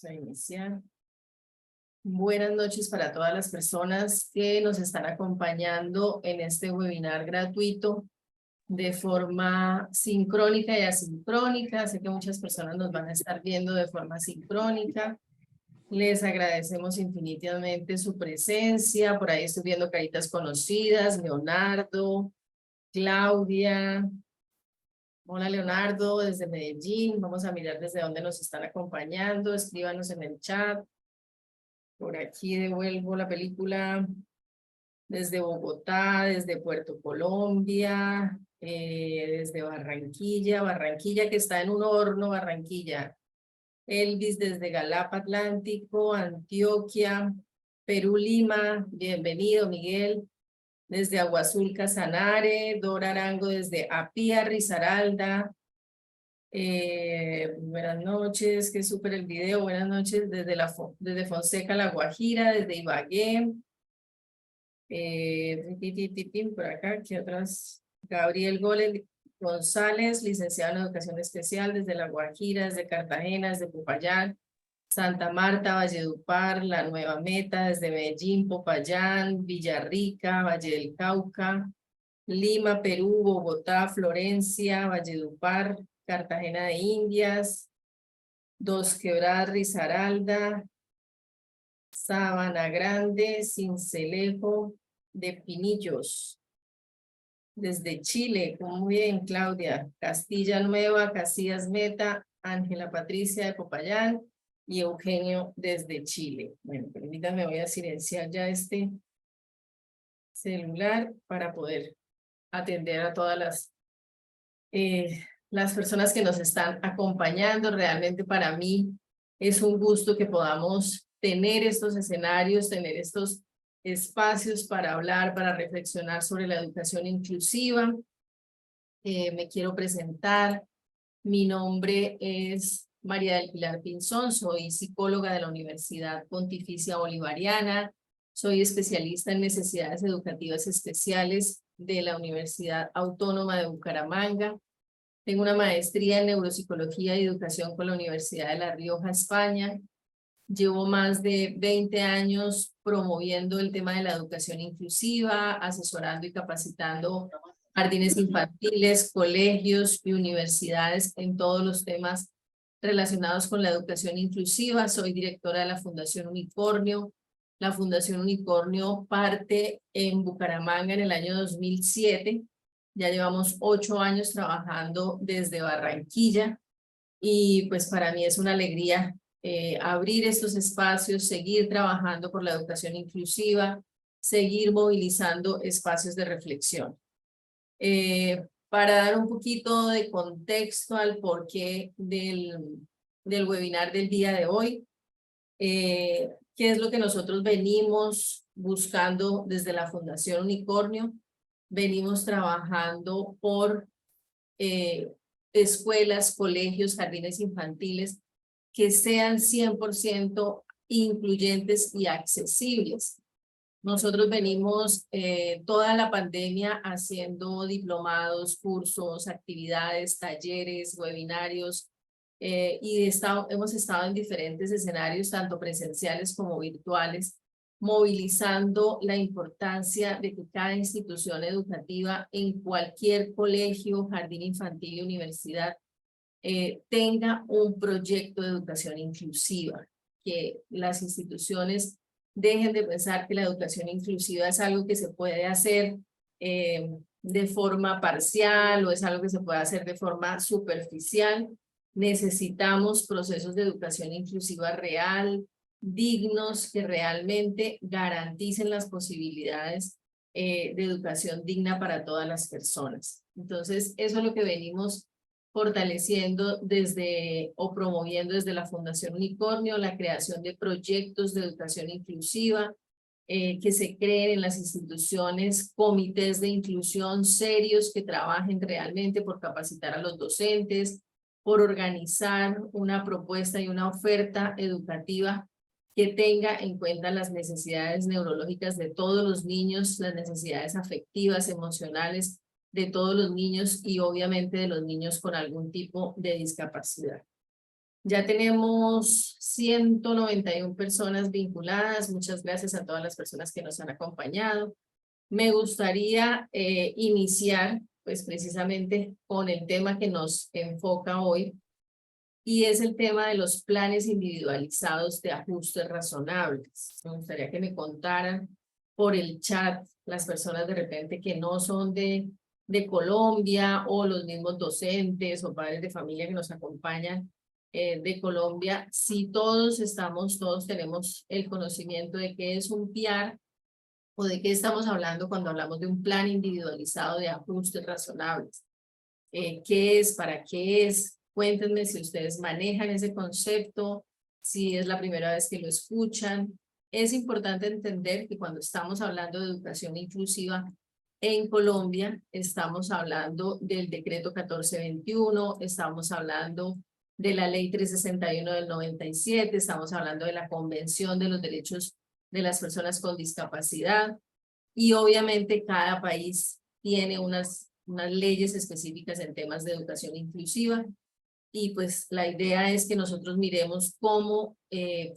a iniciar. Buenas noches para todas las personas que nos están acompañando en este webinar gratuito de forma sincrónica y asincrónica. Sé que muchas personas nos van a estar viendo de forma sincrónica. Les agradecemos infinitamente su presencia. Por ahí estoy viendo caritas conocidas, Leonardo, Claudia. Hola Leonardo, desde Medellín. Vamos a mirar desde dónde nos están acompañando. Escríbanos en el chat. Por aquí devuelvo la película desde Bogotá, desde Puerto Colombia, desde Barranquilla, Barranquilla que está en un horno, Barranquilla. Elvis desde Galapa Atlántico, Antioquia, Perú, Lima. Bienvenido Miguel. Desde Agua Azul, Casanare, Dora Arango desde Apía, Risaralda. Buenas noches, qué súper el video. Buenas noches desde Fonseca, La Guajira, desde Ibagué. Por acá, ¿qué otras? Gabriel González, licenciado en Educación Especial desde La Guajira, desde Cartagena, desde Popayán, Santa Marta, Valledupar, La Nueva Meta, desde Medellín, Popayán, Villarrica, Valle del Cauca, Lima, Perú, Bogotá, Florencia, Valledupar, Cartagena de Indias, Dos Quebradas, Risaralda, Sabana Grande, Sincelejo, de Pinillos. Desde Chile, muy bien, Claudia. Castilla Nueva, Casillas Meta, Ángela Patricia de Popayán y Eugenio desde Chile. Bueno, permítanme, voy a silenciar ya este celular para poder atender a todas las personas que nos están acompañando. Realmente para mí es un gusto que podamos tener estos escenarios, tener estos espacios para hablar, para reflexionar sobre la educación inclusiva. Me quiero presentar. Mi nombre es María del Pilar Pinzón, soy psicóloga de la Universidad Pontificia Bolivariana, soy especialista en necesidades educativas especiales de la Universidad Autónoma de Bucaramanga. Tengo una maestría en neuropsicología y educación con la Universidad de La Rioja, España. Llevo más de 20 años promoviendo el tema de la educación inclusiva, asesorando y capacitando jardines infantiles, colegios y universidades en todos los temas relacionados con la educación inclusiva. Soy directora de la Fundación Unicornio. La Fundación Unicornio parte en Bucaramanga en el año 2007. Ya llevamos 8 años trabajando desde Barranquilla y pues para mí es una alegría abrir estos espacios, seguir trabajando por la educación inclusiva, seguir movilizando espacios de reflexión. Para dar un poquito de contexto al porqué del webinar del día de hoy, ¿qué es lo que nosotros venimos buscando desde la Fundación Unicornio? Venimos trabajando por escuelas, colegios, jardines infantiles que sean 100% incluyentes y accesibles. Nosotros venimos toda la pandemia haciendo diplomados, cursos, actividades, talleres, webinarios y hemos estado en diferentes escenarios, tanto presenciales como virtuales, movilizando la importancia de que cada institución educativa en cualquier colegio, jardín infantil y universidad tenga un proyecto de educación inclusiva, que las instituciones dejen de pensar que la educación inclusiva es algo que se puede hacer de forma parcial o es algo que se puede hacer de forma superficial. Necesitamos procesos de educación inclusiva real, dignos, que realmente garanticen las posibilidades de educación digna para todas las personas. Entonces, eso es lo que venimos fortaleciendo o promoviendo desde la Fundación Unicornio, la creación de proyectos de educación inclusiva, que se creen en las instituciones comités de inclusión serios que trabajen realmente por capacitar a los docentes, por organizar una propuesta y una oferta educativa que tenga en cuenta las necesidades neurológicas de todos los niños, las necesidades afectivas, emocionales de todos los niños y obviamente de los niños con algún tipo de discapacidad. Ya tenemos 191 personas vinculadas. Muchas gracias a todas las personas que nos han acompañado. Me gustaría iniciar pues precisamente con el tema que nos enfoca hoy, y es el tema de los planes individualizados de ajustes razonables. Me gustaría que me contaran por el chat las personas de repente que no son de Colombia, o los mismos docentes o padres de familia que nos acompañan de Colombia, si todos tenemos el conocimiento de qué es un PIAR o de qué estamos hablando cuando hablamos de un plan individualizado de ajustes razonables. ¿Qué es? ¿Para qué es? Cuéntenme si ustedes manejan ese concepto, si es la primera vez que lo escuchan. Es importante entender que cuando estamos hablando de educación inclusiva en Colombia, estamos hablando del decreto 1421, estamos hablando de la ley 361 del 97, estamos hablando de la Convención de los Derechos de las Personas con Discapacidad, y obviamente cada país tiene unas leyes específicas en temas de educación inclusiva, y pues la idea es que nosotros miremos cómo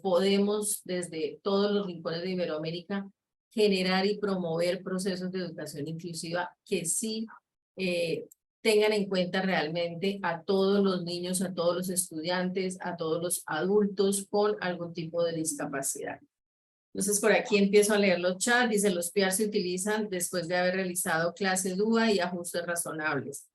podemos desde todos los rincones de Iberoamérica generar y promover procesos de educación inclusiva que sí tengan en cuenta realmente a todos los niños, a todos los estudiantes, a todos los adultos con algún tipo de discapacidad. Entonces por aquí empiezo a leer los chats. Dice: los PIAR se utilizan después de haber realizado clase DUA y ajustes razonables.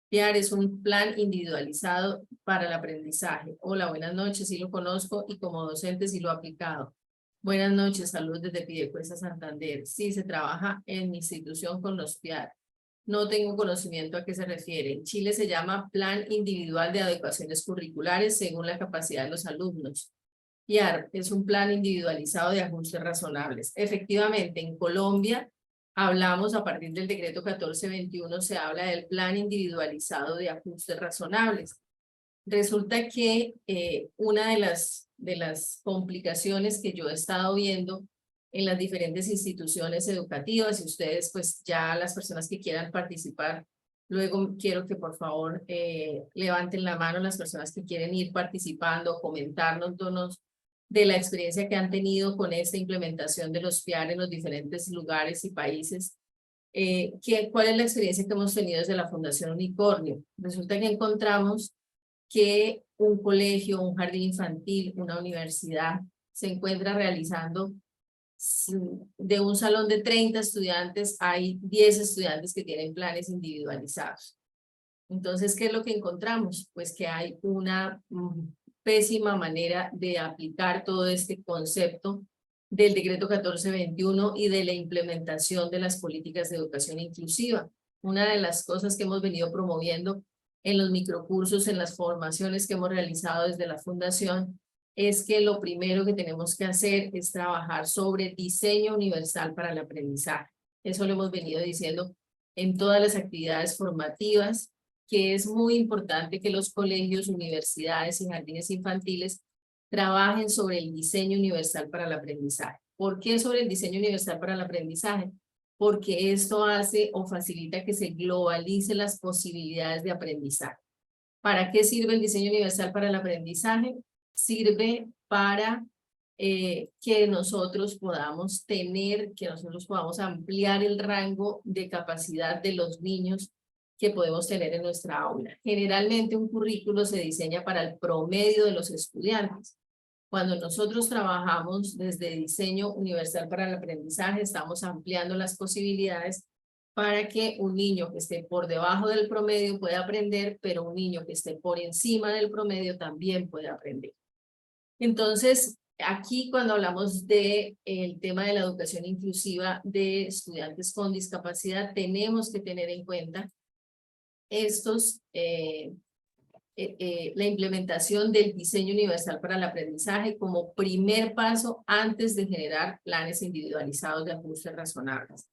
PIAR es un plan individualizado para el aprendizaje. Hola, buenas noches, sí lo conozco y como docente sí lo he aplicado. Buenas noches, saludos desde Piedecuesta, Santander. Sí, se trabaja en mi institución con los PIAR. No tengo conocimiento a qué se refiere. En Chile se llama Plan Individual de Adecuaciones Curriculares según la capacidad de los alumnos. PIAR es un plan individualizado de ajustes razonables. Efectivamente, en Colombia hablamos a partir del decreto 1421, se habla del plan individualizado de ajustes razonables. Resulta que una de las complicaciones que yo he estado viendo en las diferentes instituciones educativas, y ustedes pues ya las personas que quieran participar, luego quiero que por favor levanten la mano las personas que quieren ir participando, comentarnos de la experiencia que han tenido con esta implementación de los PIAR en los diferentes lugares y países. ¿Cuál es la experiencia que hemos tenido desde la Fundación Unicornio? Resulta que encontramos que un colegio, un jardín infantil, una universidad se encuentra realizando, de un salón de 30 estudiantes, hay 10 estudiantes que tienen planes individualizados. Entonces, ¿qué es lo que encontramos? Pues que hay una pésima manera de aplicar todo este concepto del decreto 1421 y de la implementación de las políticas de educación inclusiva. Una de las cosas que hemos venido promoviendo en los microcursos, en las formaciones que hemos realizado desde la Fundación, es que lo primero que tenemos que hacer es trabajar sobre diseño universal para el aprendizaje. Eso lo hemos venido diciendo en todas las actividades formativas, que es muy importante que los colegios, universidades y jardines infantiles trabajen sobre el diseño universal para el aprendizaje. ¿Por qué sobre el diseño universal para el aprendizaje? Porque esto hace o facilita que se globalicen las posibilidades de aprendizaje. ¿Para qué sirve el diseño universal para el aprendizaje? Sirve para que nosotros podamos ampliar el rango de capacidad de los niños que podemos tener en nuestra aula. Generalmente un currículo se diseña para el promedio de los estudiantes. Cuando nosotros trabajamos desde diseño universal para el aprendizaje, estamos ampliando las posibilidades para que un niño que esté por debajo del promedio pueda aprender, pero un niño que esté por encima del promedio también puede aprender. Entonces, aquí cuando hablamos del tema de la educación inclusiva de estudiantes con discapacidad, tenemos que tener en cuenta la implementación del diseño universal para el aprendizaje como primer paso antes de generar planes individualizados de ajustes razonables.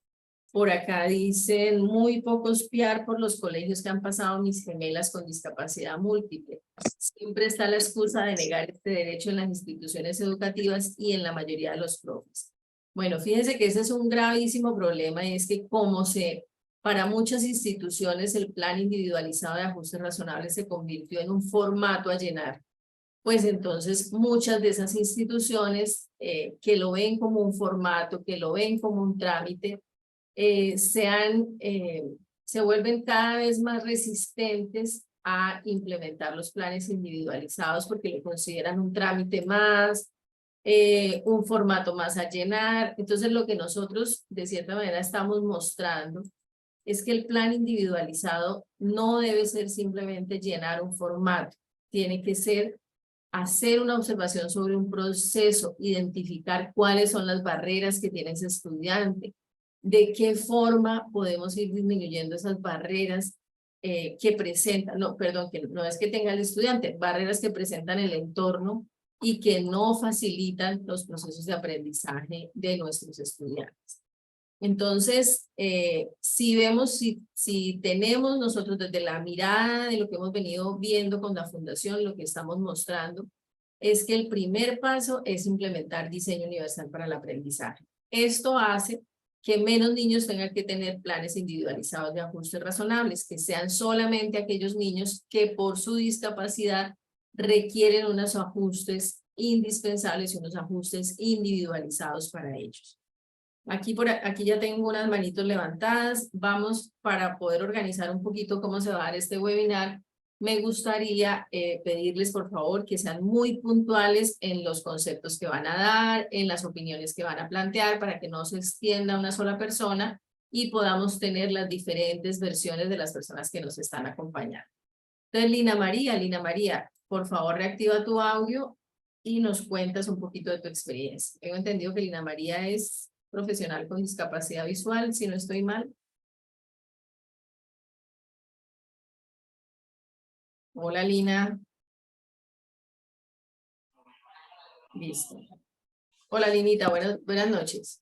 Por acá dicen: muy pocos PIAR por los colegios que han pasado mis gemelas con discapacidad múltiple. Siempre está la excusa de negar este derecho en las instituciones educativas y en la mayoría de los profes. Bueno, fíjense que ese es un gravísimo problema, y es que para muchas instituciones el plan individualizado de ajustes razonables se convirtió en un formato a llenar. pues entonces muchas de esas instituciones que lo ven como un formato, que lo ven como un trámite, se vuelven cada vez más resistentes a implementar los planes individualizados porque lo consideran un trámite más, un formato más a llenar. Entonces lo que nosotros de cierta manera estamos mostrando es que el plan individualizado no debe ser simplemente llenar un formato, tiene que ser hacer una observación sobre un proceso, identificar cuáles son las barreras que tiene ese estudiante, de qué forma podemos ir disminuyendo esas barreras que presentan, no, perdón, que no es que tenga el estudiante, barreras que presentan el entorno y que no facilitan los procesos de aprendizaje de nuestros estudiantes. Entonces, si tenemos nosotros desde la mirada de lo que hemos venido viendo con la fundación, lo que estamos mostrando, es que el primer paso es implementar diseño universal para el aprendizaje. Esto hace que menos niños tengan que tener planes individualizados de ajustes razonables, que sean solamente aquellos niños que por su discapacidad requieren unos ajustes indispensables y unos ajustes individualizados para ellos. Aquí ya tengo unas manitos levantadas. Vamos para poder organizar un poquito cómo se va a dar este webinar. Me gustaría pedirles por favor que sean muy puntuales en los conceptos que van a dar, en las opiniones que van a plantear para que no se extienda una sola persona y podamos tener las diferentes versiones de las personas que nos están acompañando. Entonces, Lina María, por favor reactiva tu audio y nos cuentas un poquito de tu experiencia. Tengo entendido que Lina María es profesional con discapacidad visual, si no estoy mal. Hola, Lina. Listo. Hola, Linita, buenas noches.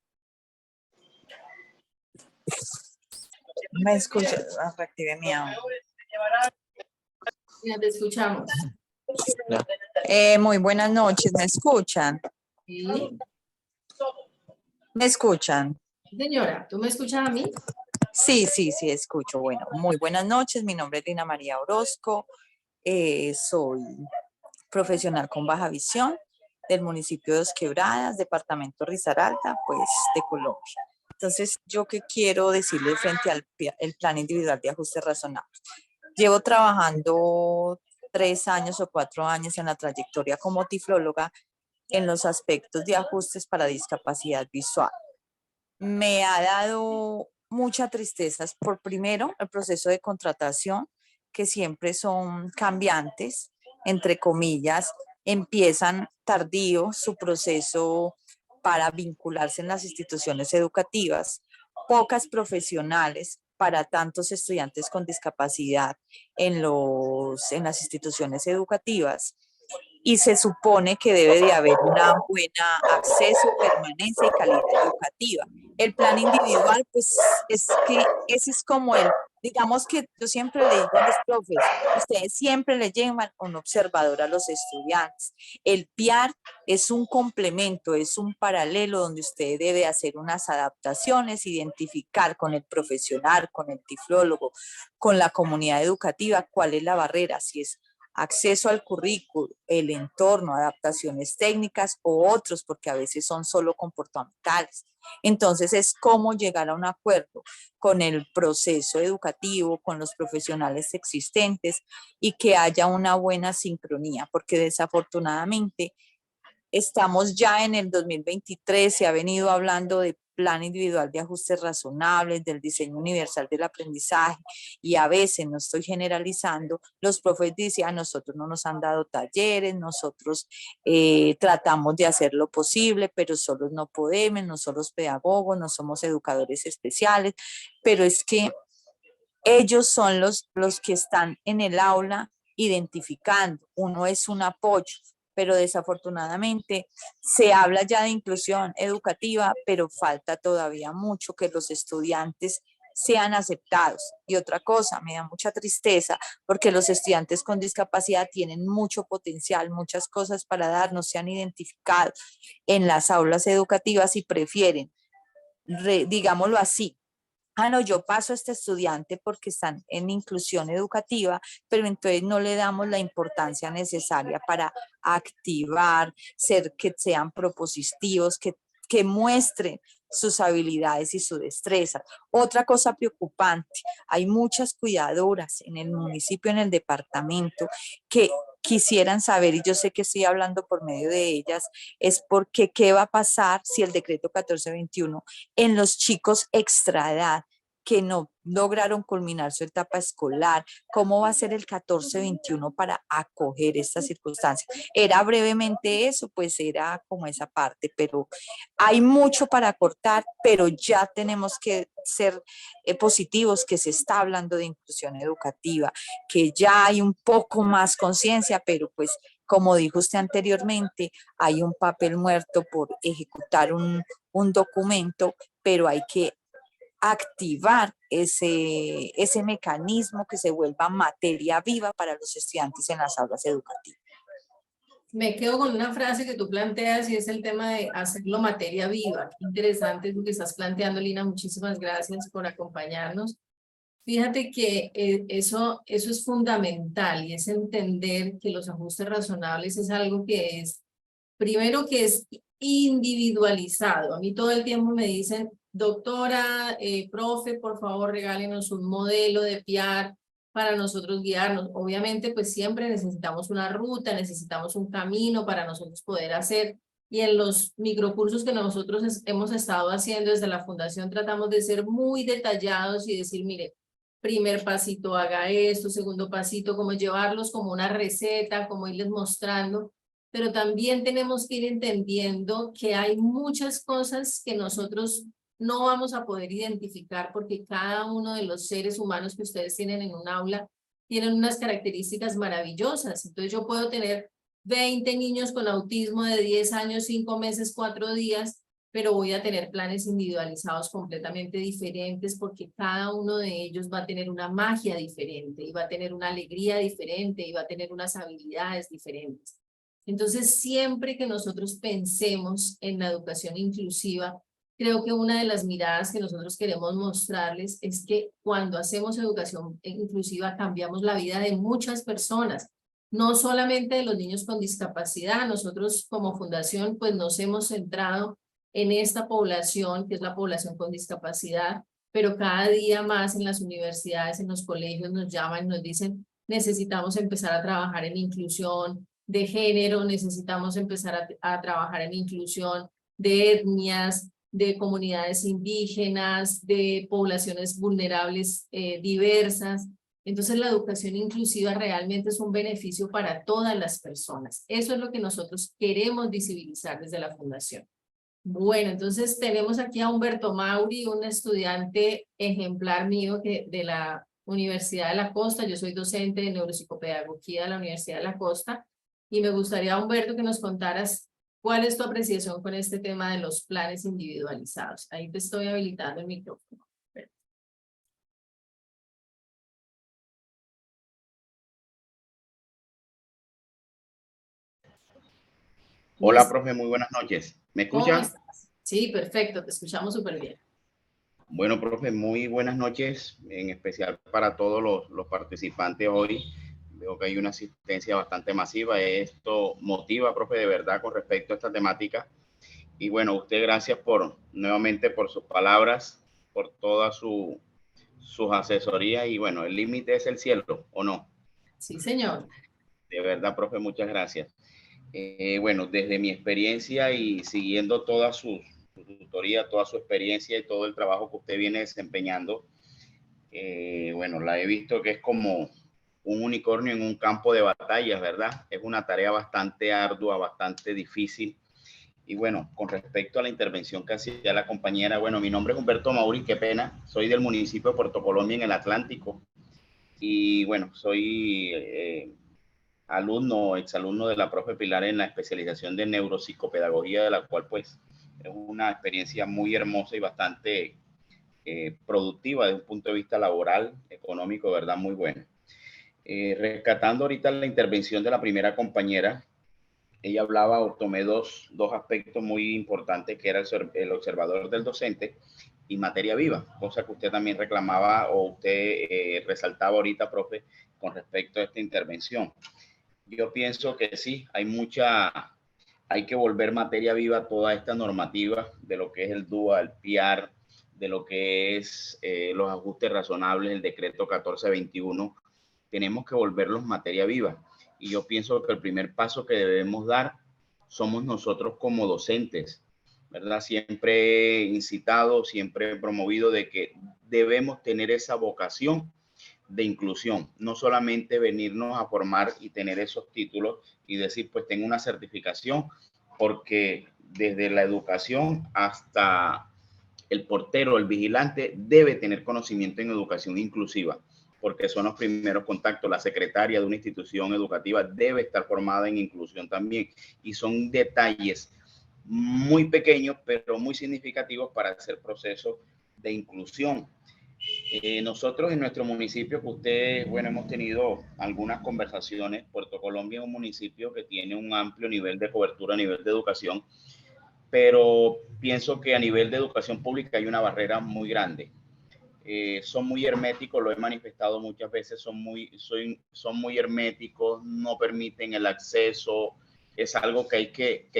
Me escucha, reactive mi audio. Lina, te escuchamos. Muy buenas noches, ¿me escuchan? Sí. ¿Me escuchan? Señora, ¿tú me escuchas a mí? Sí, escucho. Bueno, muy buenas noches, mi nombre es Lina María Orozco, soy profesional con baja visión del municipio de Dos Quebradas, departamento Risaralda, pues de Colombia. Entonces, ¿yo qué quiero decirle frente al el plan individual de ajuste razonable? Llevo trabajando 3 años o 4 años en la trayectoria como tiflóloga en los aspectos de ajustes para discapacidad visual. Me ha dado mucha tristeza por primero el proceso de contratación, que siempre son cambiantes, entre comillas, empiezan tardío su proceso para vincularse en las instituciones educativas, pocas profesionales para tantos estudiantes con discapacidad en las instituciones educativas, y se supone que debe de haber una buena acceso, permanencia y calidad educativa. El plan individual, pues es que ese es como digamos que yo siempre le digo a los profes, ustedes siempre le llevan un observador a los estudiantes. El PIAR es un complemento, es un paralelo donde usted debe hacer unas adaptaciones, identificar con el profesional, con el tiflólogo, con la comunidad educativa, cuál es la barrera, si es acceso al currículo, el entorno, adaptaciones técnicas o otros, porque a veces son solo comportamentales. Entonces es cómo llegar a un acuerdo con el proceso educativo, con los profesionales existentes y que haya una buena sincronía, porque desafortunadamente estamos ya en el 2023, se ha venido hablando de plan individual de ajustes razonables, del diseño universal del aprendizaje, y a veces, no estoy generalizando, los profes dicen, a nosotros no nos han dado talleres, nosotros tratamos de hacer lo posible, pero solos no podemos, no somos pedagogos, no somos educadores especiales, pero es que ellos son los que están en el aula identificando, uno es un apoyo, pero desafortunadamente se habla ya de inclusión educativa, pero falta todavía mucho que los estudiantes sean aceptados. Y otra cosa, me da mucha tristeza porque los estudiantes con discapacidad tienen mucho potencial, muchas cosas para dar, no se han identificado en las aulas educativas y prefieren, digámoslo así, ah, no, yo paso a este estudiante porque están en inclusión educativa, pero entonces no le damos la importancia necesaria para activar, que sean propositivos, que muestren sus habilidades y su destreza. Otra cosa preocupante, hay muchas cuidadoras en el municipio, en el departamento, que quisieran saber, y yo sé que estoy hablando por medio de ellas, es porque qué va a pasar si el decreto 1421 en los chicos extra edad que no lograron culminar su etapa escolar, cómo va a ser el 1421 para acoger estas circunstancias. Era brevemente eso, pues era como esa parte, pero hay mucho para cortar, pero ya tenemos que ser positivos, que se está hablando de inclusión educativa, que ya hay un poco más conciencia, pero pues como dijo usted anteriormente, hay un papel muerto por ejecutar un documento, pero hay que activar ese mecanismo que se vuelva materia viva para los estudiantes en las aulas educativas. Me quedo con una frase que tú planteas y es el tema de hacerlo materia viva. Qué interesante lo que estás planteando, Lina. Muchísimas gracias por acompañarnos. Fíjate que eso es fundamental y es entender que los ajustes razonables es algo que es, primero que es individualizado. A mí todo el tiempo me dicen, doctora, profe, por favor regálenos un modelo de PIAR para nosotros guiarnos. Obviamente, pues siempre necesitamos una ruta, necesitamos un camino para nosotros poder hacer. Y en los microcursos que nosotros hemos estado haciendo desde la fundación tratamos de ser muy detallados y decir, mire, primer pasito haga esto, segundo pasito, como llevarlos como una receta, como irles mostrando, pero también tenemos que ir entendiendo que hay muchas cosas que nosotros no vamos a poder identificar porque cada uno de los seres humanos que ustedes tienen en un aula tienen unas características maravillosas. Entonces yo puedo tener 20 niños con autismo de 10 años, 5 meses, 4 días, pero voy a tener planes individualizados completamente diferentes porque cada uno de ellos va a tener una magia diferente y va a tener una alegría diferente y va a tener unas habilidades diferentes. Entonces, siempre que nosotros pensemos en la educación inclusiva, creo que una de las miradas que nosotros queremos mostrarles es que cuando hacemos educación inclusiva cambiamos la vida de muchas personas, no solamente de los niños con discapacidad. Nosotros como fundación pues nos hemos centrado en esta población, que es la población con discapacidad, pero cada día más en las universidades, en los colegios nos llaman y nos dicen, necesitamos empezar a trabajar en inclusión de género, necesitamos empezar a trabajar en inclusión de etnias, de comunidades indígenas, de poblaciones vulnerables diversas. Entonces la educación inclusiva realmente es un beneficio para todas las personas. Eso es lo que nosotros queremos visibilizar desde la Fundación. Bueno, entonces tenemos aquí a Humberto Mauri, un estudiante ejemplar mío de la Universidad de la Costa. Yo soy docente de neuropsicopedagogía de la Universidad de la Costa y me gustaría, Humberto, que nos contaras cuál es tu apreciación con este tema de los planes individualizados. Ahí te estoy habilitando el micrófono. Hola, Listo. profe, muy buenas noches. ¿Me ¿Cómo escucha? estás? Sí, perfecto, te escuchamos súper bien. Bueno, profe, muy buenas noches, en especial para todos los participantes hoy. Veo que hay una asistencia bastante masiva. Esto motiva, profe, de verdad con respecto a esta temática. Y bueno, usted gracias nuevamente por sus palabras, por todas sus asesorías. Y bueno, el límite es el cielo, ¿o no? Sí, señor. De verdad, profe, muchas gracias. Bueno, desde mi experiencia y siguiendo toda su tutoría, toda su experiencia y todo el trabajo que usted viene desempeñando, bueno, la he visto que es como un unicornio en un campo de batallas, ¿verdad? Es una tarea bastante ardua, bastante difícil. Y bueno, con respecto a la intervención que hacía la compañera, bueno, mi nombre es Humberto Mauri, qué pena, soy del municipio de Puerto Colombia en el Atlántico. Y bueno, soy alumno, exalumno de la profe Pilar en la especialización de neuropsicopedagogía, de la cual pues es una experiencia muy hermosa y bastante productiva desde un punto de vista laboral, económico, ¿verdad? Muy buena. Rescatando ahorita la intervención de la primera compañera, ella hablaba o tomé dos aspectos muy importantes, que era el observador del docente y materia viva, cosa que usted también reclamaba o usted resaltaba ahorita, profe, con respecto a esta intervención. Yo pienso que sí, hay que volver materia viva toda esta normativa de lo que es el DUA, el PIAR, de lo que es los ajustes razonables, el decreto 1421, tenemos que volverlos materia viva. Y yo pienso que el primer paso que debemos dar somos nosotros como docentes, ¿verdad? Siempre he incitado, siempre he promovido de que debemos tener esa vocación de inclusión, no solamente venirnos a formar y tener esos títulos y decir, pues tengo una certificación, porque desde la educación hasta el portero, el vigilante, debe tener conocimiento en educación inclusiva, porque son los primeros contactos. La secretaria de una institución educativa debe estar formada en inclusión también, y son detalles muy pequeños, pero muy significativos para hacer procesos de inclusión. Nosotros en nuestro municipio, que ustedes, bueno, hemos tenido algunas conversaciones. Puerto Colombia es un municipio que tiene un amplio nivel de cobertura a nivel de educación, pero pienso que a nivel de educación pública hay una barrera muy grande. Son muy herméticos, lo he manifestado muchas veces, son muy herméticos, no permiten el acceso. Es algo que hay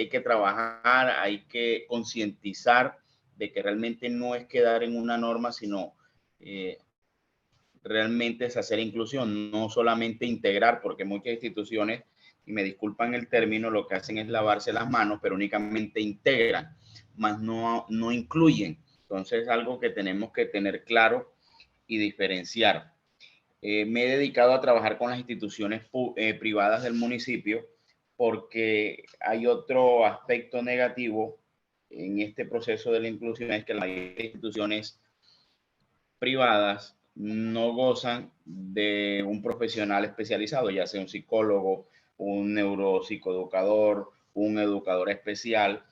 que trabajar, hay que concientizar de que realmente no es quedar en una norma, sino realmente es hacer inclusión, no solamente integrar, porque muchas instituciones, y me disculpan el término, lo que hacen es lavarse las manos, pero únicamente integran, más no incluyen. Entonces es algo que tenemos que tener claro y diferenciar. Me he dedicado a trabajar con las instituciones privadas del municipio, porque hay otro aspecto negativo en este proceso de la inclusión, es que las instituciones privadas no gozan de un profesional especializado, ya sea un psicólogo, un neuropsicoeducador, un educador especial,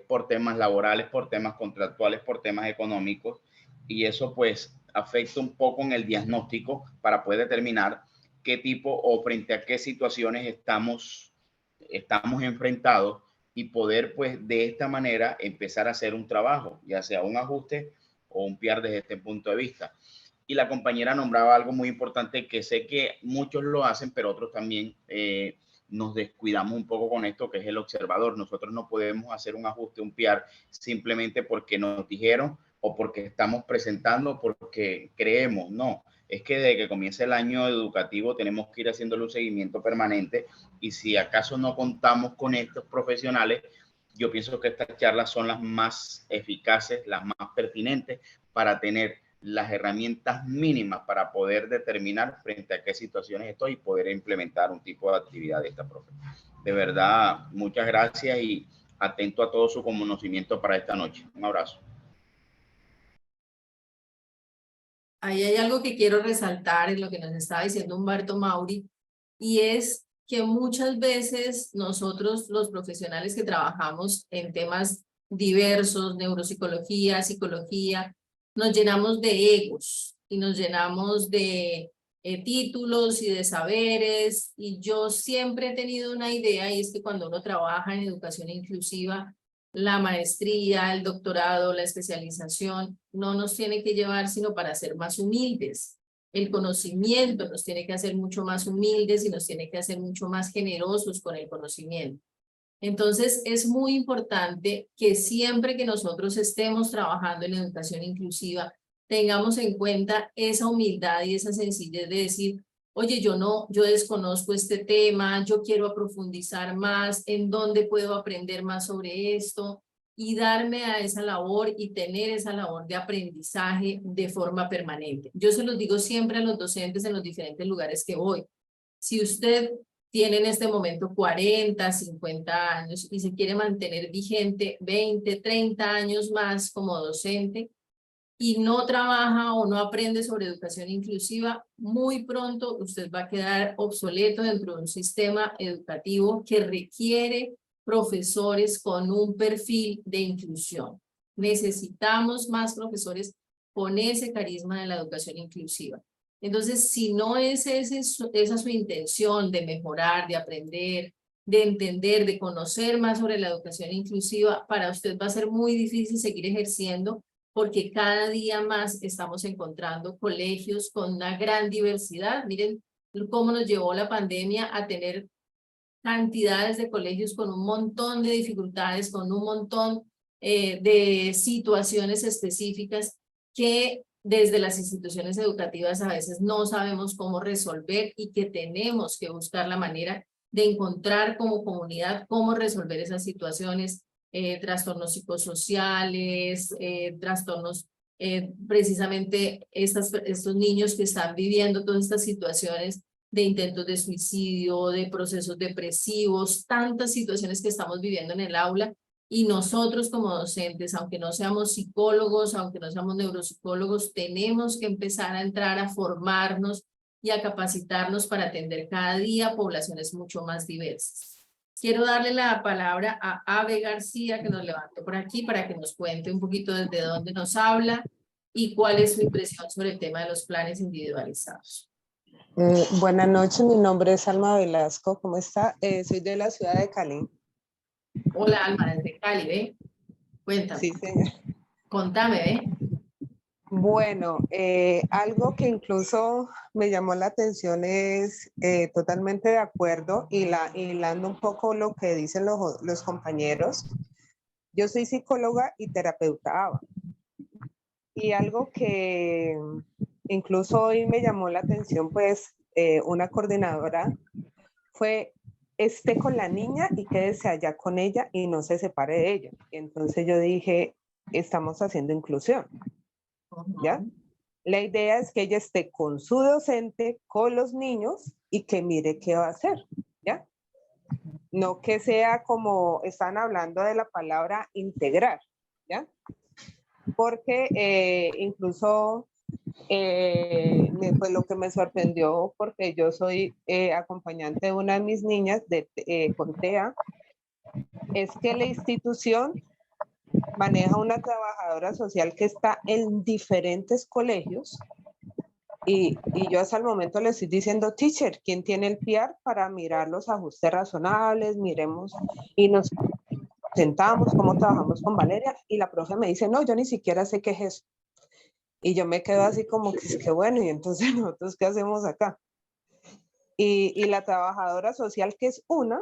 por temas laborales, por temas contractuales, por temas económicos, y eso pues afecta un poco en el diagnóstico para poder determinar qué tipo o frente a qué situaciones estamos enfrentados, y poder pues de esta manera empezar a hacer un trabajo, ya sea un ajuste o un PIAR desde este punto de vista. Y la compañera nombraba algo muy importante que sé que muchos lo hacen, pero otros también nos descuidamos un poco con esto, que es el observador. Nosotros no podemos hacer un ajuste, un PIAR, simplemente porque nos dijeron o porque estamos presentando, porque creemos. No, es que desde que comience el año educativo tenemos que ir haciéndole un seguimiento permanente, y si acaso no contamos con estos profesionales, yo pienso que estas charlas son las más eficaces, las más pertinentes para tener las herramientas mínimas para poder determinar frente a qué situaciones estoy y poder implementar un tipo de actividad de esta, profe. De verdad, muchas gracias y atento a todo su conocimiento para esta noche. Un abrazo. Ahí hay algo que quiero resaltar en lo que nos estaba diciendo Humberto Mauri, y es que muchas veces nosotros, los profesionales que trabajamos en temas diversos, neuropsicología, psicología, nos llenamos de egos y nos llenamos de títulos y de saberes, y yo siempre he tenido una idea, y es que cuando uno trabaja en educación inclusiva, la maestría, el doctorado, la especialización, no nos tiene que llevar sino para ser más humildes. El conocimiento nos tiene que hacer mucho más humildes y nos tiene que hacer mucho más generosos con el conocimiento. Entonces, es muy importante que siempre que nosotros estemos trabajando en educación inclusiva, tengamos en cuenta esa humildad y esa sencillez de decir, oye, yo desconozco este tema, yo quiero profundizar más, ¿en dónde puedo aprender más sobre esto? Y darme a esa labor y tener esa labor de aprendizaje de forma permanente. Yo se los digo siempre a los docentes en los diferentes lugares que voy. Si usted tiene en este momento 40, 50 años y se quiere mantener vigente 20, 30 años más como docente, y no trabaja o no aprende sobre educación inclusiva, muy pronto usted va a quedar obsoleto dentro de un sistema educativo que requiere profesores con un perfil de inclusión. Necesitamos más profesores con ese carisma de la educación inclusiva. Entonces, si no es esa su intención de mejorar, de aprender, de entender, de conocer más sobre la educación inclusiva, para usted va a ser muy difícil seguir ejerciendo, porque cada día más estamos encontrando colegios con una gran diversidad. Miren cómo nos llevó la pandemia a tener cantidades de colegios con un montón de dificultades, con un montón de situaciones específicas que desde las instituciones educativas a veces no sabemos cómo resolver y que tenemos que buscar la manera de encontrar como comunidad cómo resolver esas situaciones, trastornos psicosociales, trastornos, precisamente estos niños que están viviendo todas estas situaciones de intentos de suicidio, de procesos depresivos, tantas situaciones que estamos viviendo en el aula, y nosotros como docentes, aunque no seamos psicólogos, aunque no seamos neuropsicólogos, tenemos que empezar a entrar a formarnos y a capacitarnos para atender cada día poblaciones mucho más diversas. Quiero darle la palabra a Ave García, que nos levantó por aquí, para que nos cuente un poquito desde dónde nos habla y cuál es su impresión sobre el tema de los planes individualizados. Buenas noches, mi nombre es Alma Velasco, ¿cómo está? Soy de la ciudad de Cali. Hola Alma, desde Cali, ¿ve? Cuéntame. Sí, señor. Contame, ¿ve? Bueno, algo que incluso me llamó la atención es totalmente de acuerdo, hilando un poco lo que dicen los compañeros. Yo soy psicóloga y terapeuta ABA. Y algo que incluso hoy me llamó la atención, pues una coordinadora fue: esté con la niña y quédese allá con ella y no se separe de ella. Entonces yo dije, estamos haciendo inclusión, ¿ya? La idea es que ella esté con su docente, con los niños, y que mire qué va a hacer, ¿ya? No que sea como están hablando de la palabra integrar, ¿ya? Porque incluso pues lo que me sorprendió, porque yo soy acompañante de una de mis niñas con TEA, es que la institución maneja una trabajadora social que está en diferentes colegios, y yo hasta el momento le estoy diciendo, teacher, ¿quién tiene el PR para mirar los ajustes razonables? Miremos, y nos sentamos cómo trabajamos con Valeria, y la profe me dice, no, yo ni siquiera sé qué es eso. Y yo me quedo así como que es que bueno, y entonces nosotros qué hacemos acá. Y la trabajadora social, que es una,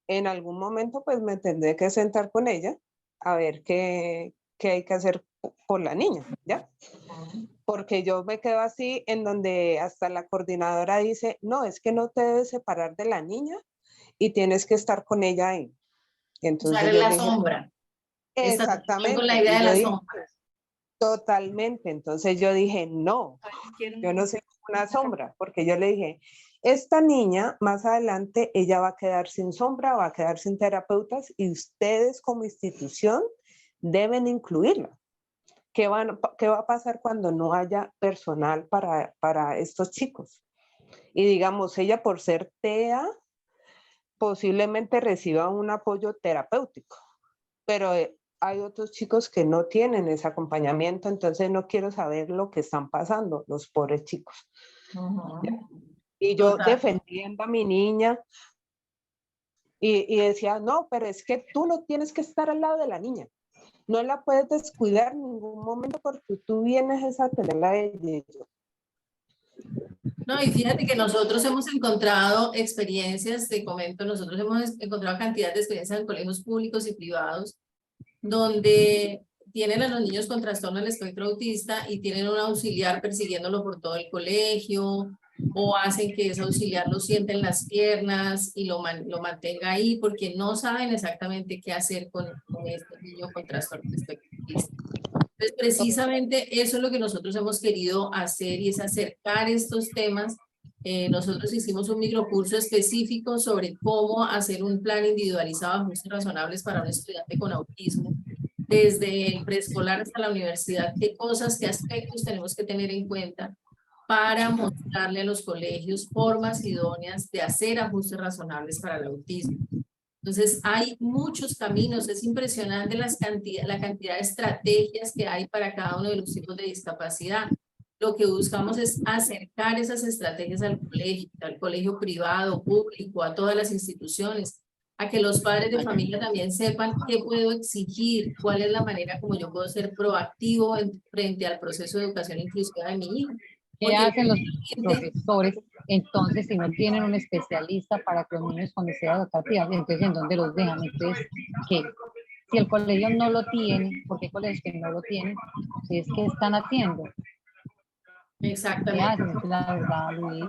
en algún momento pues me tendré que sentar con ella a ver qué hay que hacer por la niña, ¿ya? Porque yo me quedo así en donde hasta la coordinadora dice, no, es que no te debes separar de la niña y tienes que estar con ella ahí. Entonces Usar en yo la dije, sombra. exactamente. Con la idea de la dije, sombra. totalmente. Entonces yo dije, no, yo no soy una sombra, porque yo le dije, esta niña más adelante, ella va a quedar sin sombra, va a quedar sin terapeutas, y ustedes como institución deben incluirla. ¿Qué va a pasar cuando no haya personal para estos chicos? Y digamos, ella por ser TEA, posiblemente reciba un apoyo terapéutico, pero hay otros chicos que no tienen ese acompañamiento, entonces no quiero saber lo que están pasando, los pobres chicos. Y yo defendiendo a mi niña, y decía, no, pero es que tú no tienes que estar al lado de la niña. No la puedes descuidar en ningún momento porque tú vienes a tenerla a ella. No, y fíjate que nosotros hemos encontrado experiencias, te comento, nosotros hemos encontrado cantidad de experiencias en colegios públicos y privados donde tienen a los niños con trastorno del espectro autista y tienen un auxiliar persiguiéndolo por todo el colegio, o hacen que ese auxiliar lo siente en las piernas y lo mantenga ahí porque no saben exactamente qué hacer con este niño con trastorno del espectro autista. Entonces, precisamente eso es lo que nosotros hemos querido hacer, y es acercar estos temas. Nosotros hicimos un microcurso específico sobre cómo hacer un plan individualizado de ajustes razonables para un estudiante con autismo, desde el preescolar hasta la universidad, qué cosas, qué aspectos tenemos que tener en cuenta para mostrarle a los colegios formas idóneas de hacer ajustes razonables para el autismo. Entonces hay muchos caminos, es impresionante la cantidad de estrategias que hay para cada uno de los tipos de discapacidad. Lo que buscamos es acercar esas estrategias al colegio privado, público, a todas las instituciones, a que los padres de familia también sepan qué puedo exigir, cuál es la manera como yo puedo ser proactivo frente al proceso de educación inclusiva de mi hijo. ¿Qué Porque hacen los realmente- profesores entonces si no tienen un especialista para que los niños con necesidad educativa? Entonces, ¿en dónde los dejan? Entonces, ¿qué? Si el colegio no lo tiene, porque hay colegios que no lo tienen, ¿ustedes qué están haciendo? ¿Qué Exactamente. hacen? Es la verdad, Luis.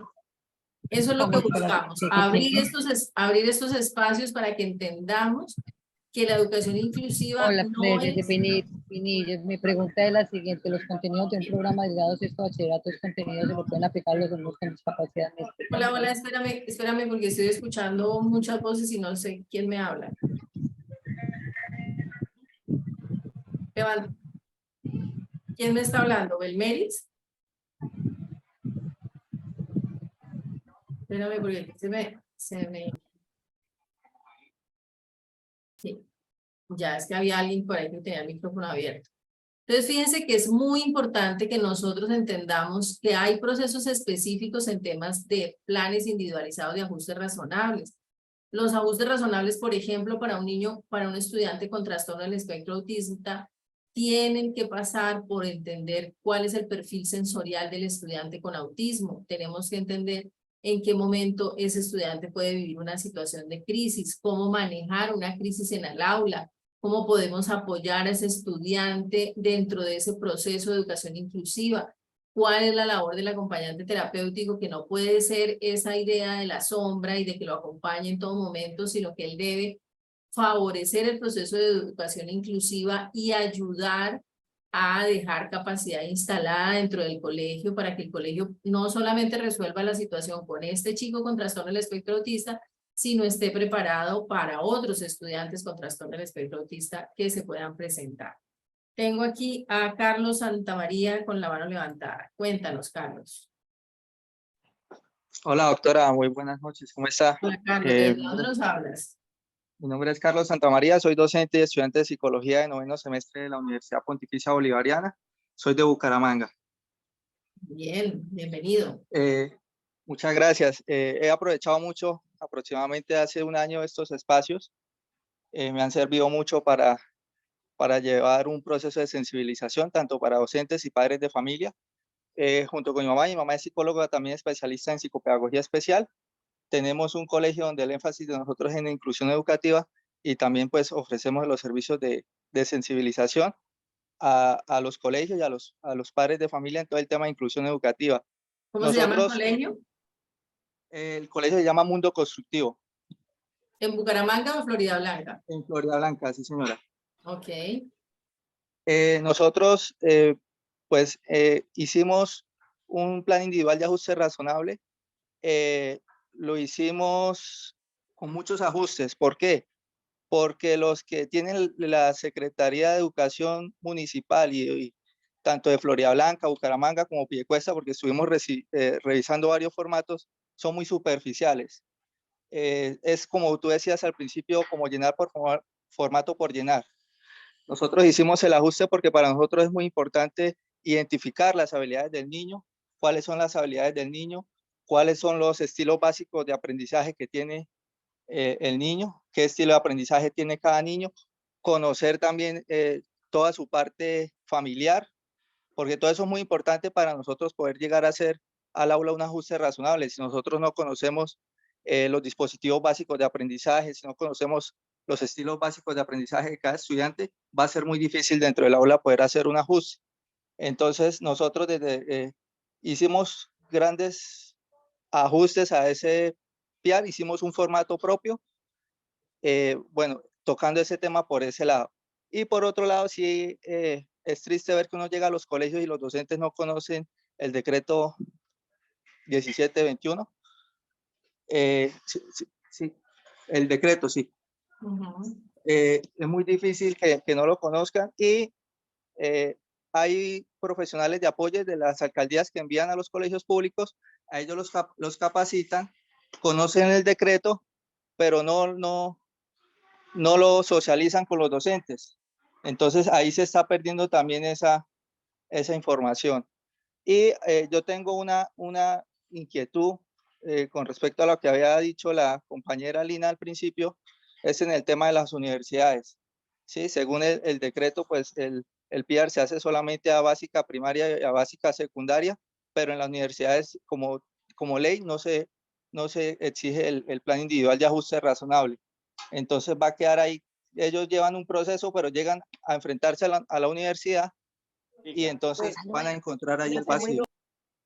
Eso es lo que ¿Cómo se las- buscamos, qué- abrir qué- abrir estos espacios para que entendamos que la educación inclusiva Hola, no es... Pinillos, mi pregunta es la siguiente: ¿los contenidos de un programa de grado sexto bachillerato, estos contenidos se lo pueden aplicar a los alumnos con discapacidad? Hola, hola, espérame porque estoy escuchando muchas voces y no sé quién me habla. ¿Quién me está hablando? ¿Belmeris? Espérame porque se me... Sí, ya es que había alguien por ahí que tenía el micrófono abierto. Entonces, fíjense que es muy importante que nosotros entendamos que hay procesos específicos en temas de planes individualizados de ajustes razonables. Los ajustes razonables, por ejemplo, para un niño, para un estudiante con trastorno del espectro autista, tienen que pasar por entender cuál es el perfil sensorial del estudiante con autismo. Tenemos que entender en qué momento ese estudiante puede vivir una situación de crisis, cómo manejar una crisis en el aula, cómo podemos apoyar a ese estudiante dentro de ese proceso de educación inclusiva, cuál es la labor del acompañante terapéutico, que no puede ser esa idea de la sombra y de que lo acompañe en todo momento, sino que él debe favorecer el proceso de educación inclusiva y ayudar a dejar capacidad instalada dentro del colegio para que el colegio no solamente resuelva la situación con este chico con trastorno del espectro autista, sino esté preparado para otros estudiantes con trastorno del espectro autista que se puedan presentar. Tengo aquí a Carlos Santamaría con la mano levantada. Cuéntanos, Carlos. Hola doctora, muy buenas noches, ¿cómo está? Hola, Carlos, ¿de dónde nos hablas? Mi nombre es Carlos Santamaría, soy docente y estudiante de psicología de noveno semestre de la Universidad Pontificia Bolivariana, soy de Bucaramanga. Bien, bienvenido. Muchas gracias, he aprovechado mucho, aproximadamente hace un año estos espacios, me han servido mucho para llevar un proceso de sensibilización, tanto para docentes y padres de familia, junto con mi mamá es psicóloga, también especialista en psicopedagogía especial. Tenemos un colegio donde el énfasis de nosotros es en la inclusión educativa y también pues ofrecemos los servicios de sensibilización a los colegios y a los padres de familia en todo el tema de inclusión educativa. ¿Cómo se llama el Nosotros, colegio? el colegio se llama Mundo Constructivo. ¿En Bucaramanga o Florida Blanca? En Florida Blanca, sí señora. Ok. Nosotros pues hicimos un plan individual de ajuste razonable. Lo hicimos con muchos ajustes. ¿Por qué? Porque los que tienen la Secretaría de Educación Municipal y tanto de Florida Blanca, Bucaramanga como Piedecuesta, porque estuvimos revisando varios formatos, son muy superficiales. Es como tú decías al principio, como llenar por formato por llenar. Nosotros hicimos el ajuste porque para nosotros es muy importante identificar las habilidades del niño, cuáles son las habilidades del niño, cuáles son los estilos básicos de aprendizaje que tiene el niño, qué estilo de aprendizaje tiene cada niño, conocer también toda su parte familiar, porque todo eso es muy importante para nosotros poder llegar a hacer al aula un ajuste razonable. Si nosotros no conocemos los dispositivos básicos de aprendizaje, si no conocemos los estilos básicos de aprendizaje de cada estudiante, va a ser muy difícil dentro del aula poder hacer un ajuste. Entonces, nosotros hicimos grandes ajustes a ese PIAR, hicimos un formato propio, bueno, tocando ese tema por ese lado. Y por otro lado, sí, es triste ver que uno llega a los colegios y los docentes no conocen el decreto 1721. Sí, el decreto, sí. Es muy difícil que no lo conozcan y hay profesionales de apoyo de las alcaldías que envían a los colegios públicos, a ellos los capacitan, conocen el decreto, pero no lo socializan con los docentes. Entonces ahí se está perdiendo también esa información. Y yo tengo una inquietud con respecto a lo que había dicho la compañera Lina al principio. es en el tema de las universidades. Sí, según el decreto, pues el PIAR se hace solamente a básica primaria y a básica secundaria, pero en las universidades como ley no se exige el plan individual de ajuste razonable. Entonces va a quedar ahí. Ellos llevan un proceso, pero llegan a enfrentarse a la universidad y entonces van a encontrar ahí el vacío.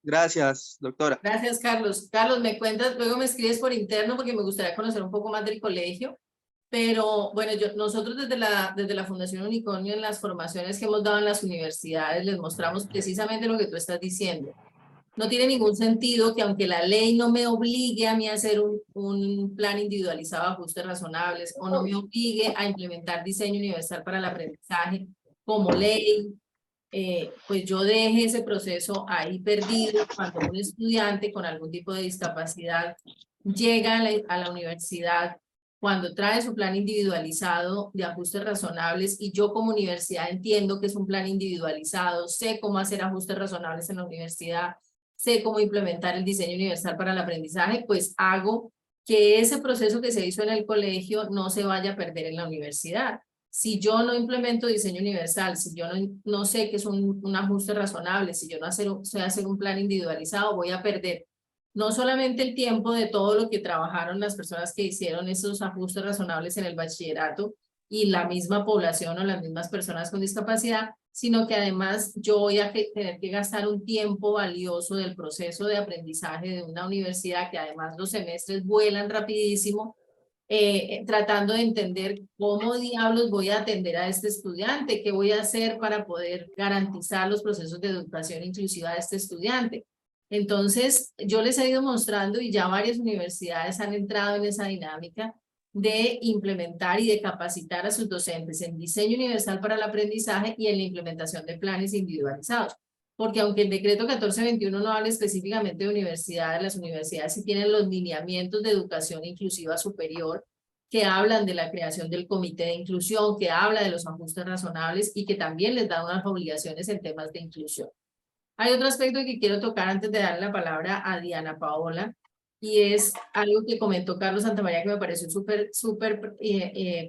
Gracias, doctora. Gracias, Carlos. Carlos, me cuentas, luego me escribes por interno porque me gustaría conocer un poco más del colegio. Pero bueno, nosotros desde la Fundación Unicornio, en las formaciones que hemos dado en las universidades, les mostramos precisamente lo que tú estás diciendo. No tiene ningún sentido que aunque la ley no me obligue a mí a hacer un plan individualizado de ajustes razonables o no me obligue a implementar diseño universal para el aprendizaje como ley, pues yo deje ese proceso ahí perdido cuando un estudiante con algún tipo de discapacidad llega a la universidad, cuando trae su plan individualizado de ajustes razonables y yo como universidad entiendo que es un plan individualizado, sé cómo hacer ajustes razonables en la universidad, sé cómo implementar el diseño universal para el aprendizaje, pues hago que ese proceso que se hizo en el colegio no se vaya a perder en la universidad. Si yo no implemento diseño universal, si yo no sé qué es un ajuste razonable, si yo no sé hacer un plan individualizado, voy a perder no solamente el tiempo de todo lo que trabajaron las personas que hicieron esos ajustes razonables en el bachillerato y la misma población o las mismas personas con discapacidad, sino que además yo voy a tener que gastar un tiempo valioso del proceso de aprendizaje de una universidad, que además los semestres vuelan rapidísimo, tratando de entender cómo diablos voy a atender a este estudiante, qué voy a hacer para poder garantizar los procesos de educación inclusiva de este estudiante. Entonces, yo les he ido mostrando y ya varias universidades han entrado en esa dinámica de implementar y de capacitar a sus docentes en diseño universal para el aprendizaje y en la implementación de planes individualizados. Porque aunque el decreto 1421 no habla específicamente de universidades, las universidades sí tienen los lineamientos de educación inclusiva superior que hablan de la creación del comité de inclusión, que habla de los ajustes razonables y que también les da unas obligaciones en temas de inclusión. Hay otro aspecto que quiero tocar antes de darle la palabra a Diana Paola, y es algo que comentó Carlos Santamaría que me pareció súper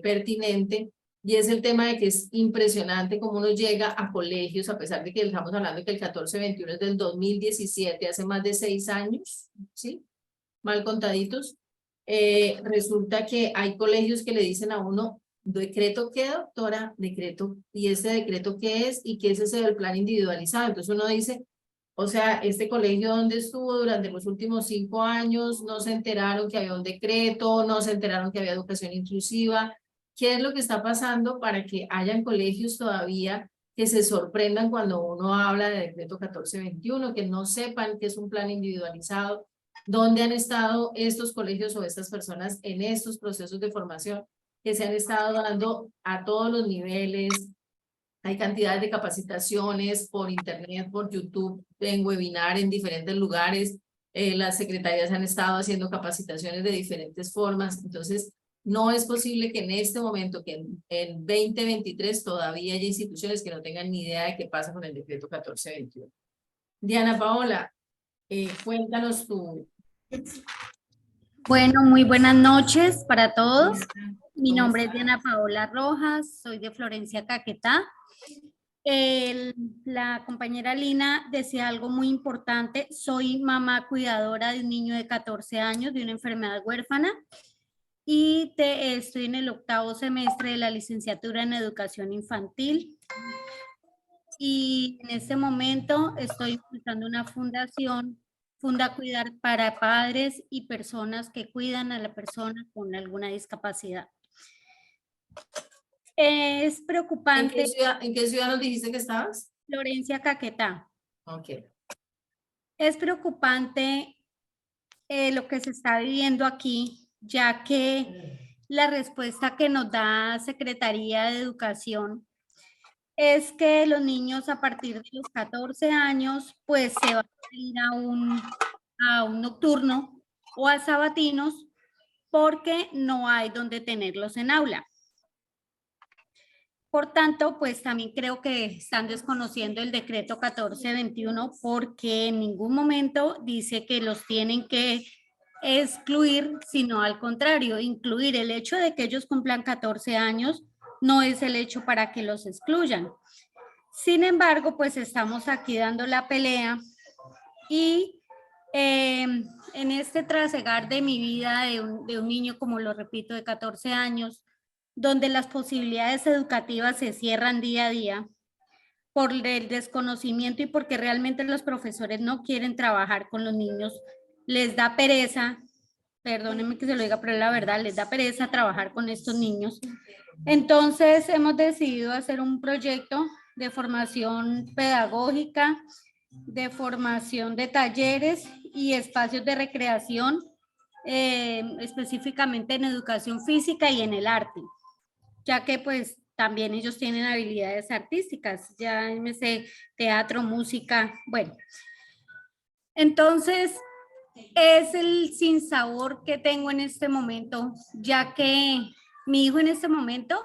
pertinente, y es el tema de que es impresionante cómo uno llega a colegios, a pesar de que estamos hablando de que el 1421 es del 2017, hace más de 6 años, ¿sí? Mal contaditos. Resulta que hay colegios que le dicen a uno, ¿decreto qué, doctora? Decreto, ¿y ese decreto qué es? ¿Y qué es ese del plan individualizado? Entonces uno dice, o sea, este colegio donde estuvo durante los últimos 5 años, no se enteraron que había un decreto, no se enteraron que había educación inclusiva. ¿Qué es lo que está pasando para que hayan colegios todavía que se sorprendan cuando uno habla de decreto 1421, que no sepan que es un plan individualizado? ¿Dónde han estado estos colegios o estas personas en estos procesos de formación que se han estado dando a todos los niveles? Hay cantidades de capacitaciones por internet, por YouTube, en webinar en diferentes lugares. Las secretarías han estado haciendo capacitaciones de diferentes formas. Entonces, no es posible que en este momento, que en 2023 todavía haya instituciones que no tengan ni idea de qué pasa con el decreto 1421. Diana Paola, cuéntanos tú. Bueno, muy buenas noches para todos. Mi nombre es Diana Paola Rojas, soy de Florencia, Caquetá. La compañera Lina decía algo muy importante. Soy mamá cuidadora de un niño de 14 años de una enfermedad huérfana y estoy en el 8º semestre de la licenciatura en educación infantil. Y en este momento estoy impulsando una fundación, Funda Cuidar, para padres y personas que cuidan a la persona con alguna discapacidad. Es preocupante. ¿En qué ciudad nos dijiste que estabas? Florencia, Caquetá. Ok. Es preocupante lo que se está viviendo aquí, ya que la respuesta que nos da Secretaría de Educación es que los niños a partir de los 14 años pues se van a ir a un nocturno o a sabatinos porque no hay donde tenerlos en aula. Por tanto, pues también creo que están desconociendo el decreto 1421 porque en ningún momento dice que los tienen que excluir, sino al contrario, incluir. El hecho de que ellos cumplan 14 años no es el hecho para que los excluyan. Sin embargo, pues estamos aquí dando la pelea y en este trasegar de mi vida de un niño, como lo repito, de 14 años, donde las posibilidades educativas se cierran día a día por el desconocimiento y porque realmente los profesores no quieren trabajar con los niños, les da pereza, perdónenme que se lo diga, pero la verdad, les da pereza trabajar con estos niños. Entonces hemos decidido hacer un proyecto de formación pedagógica, de formación de talleres y espacios de recreación, específicamente en educación física y en el arte, ya que pues también ellos tienen habilidades artísticas, ya me sé teatro, música, bueno. Entonces, es el sinsabor que tengo en este momento, ya que mi hijo en este momento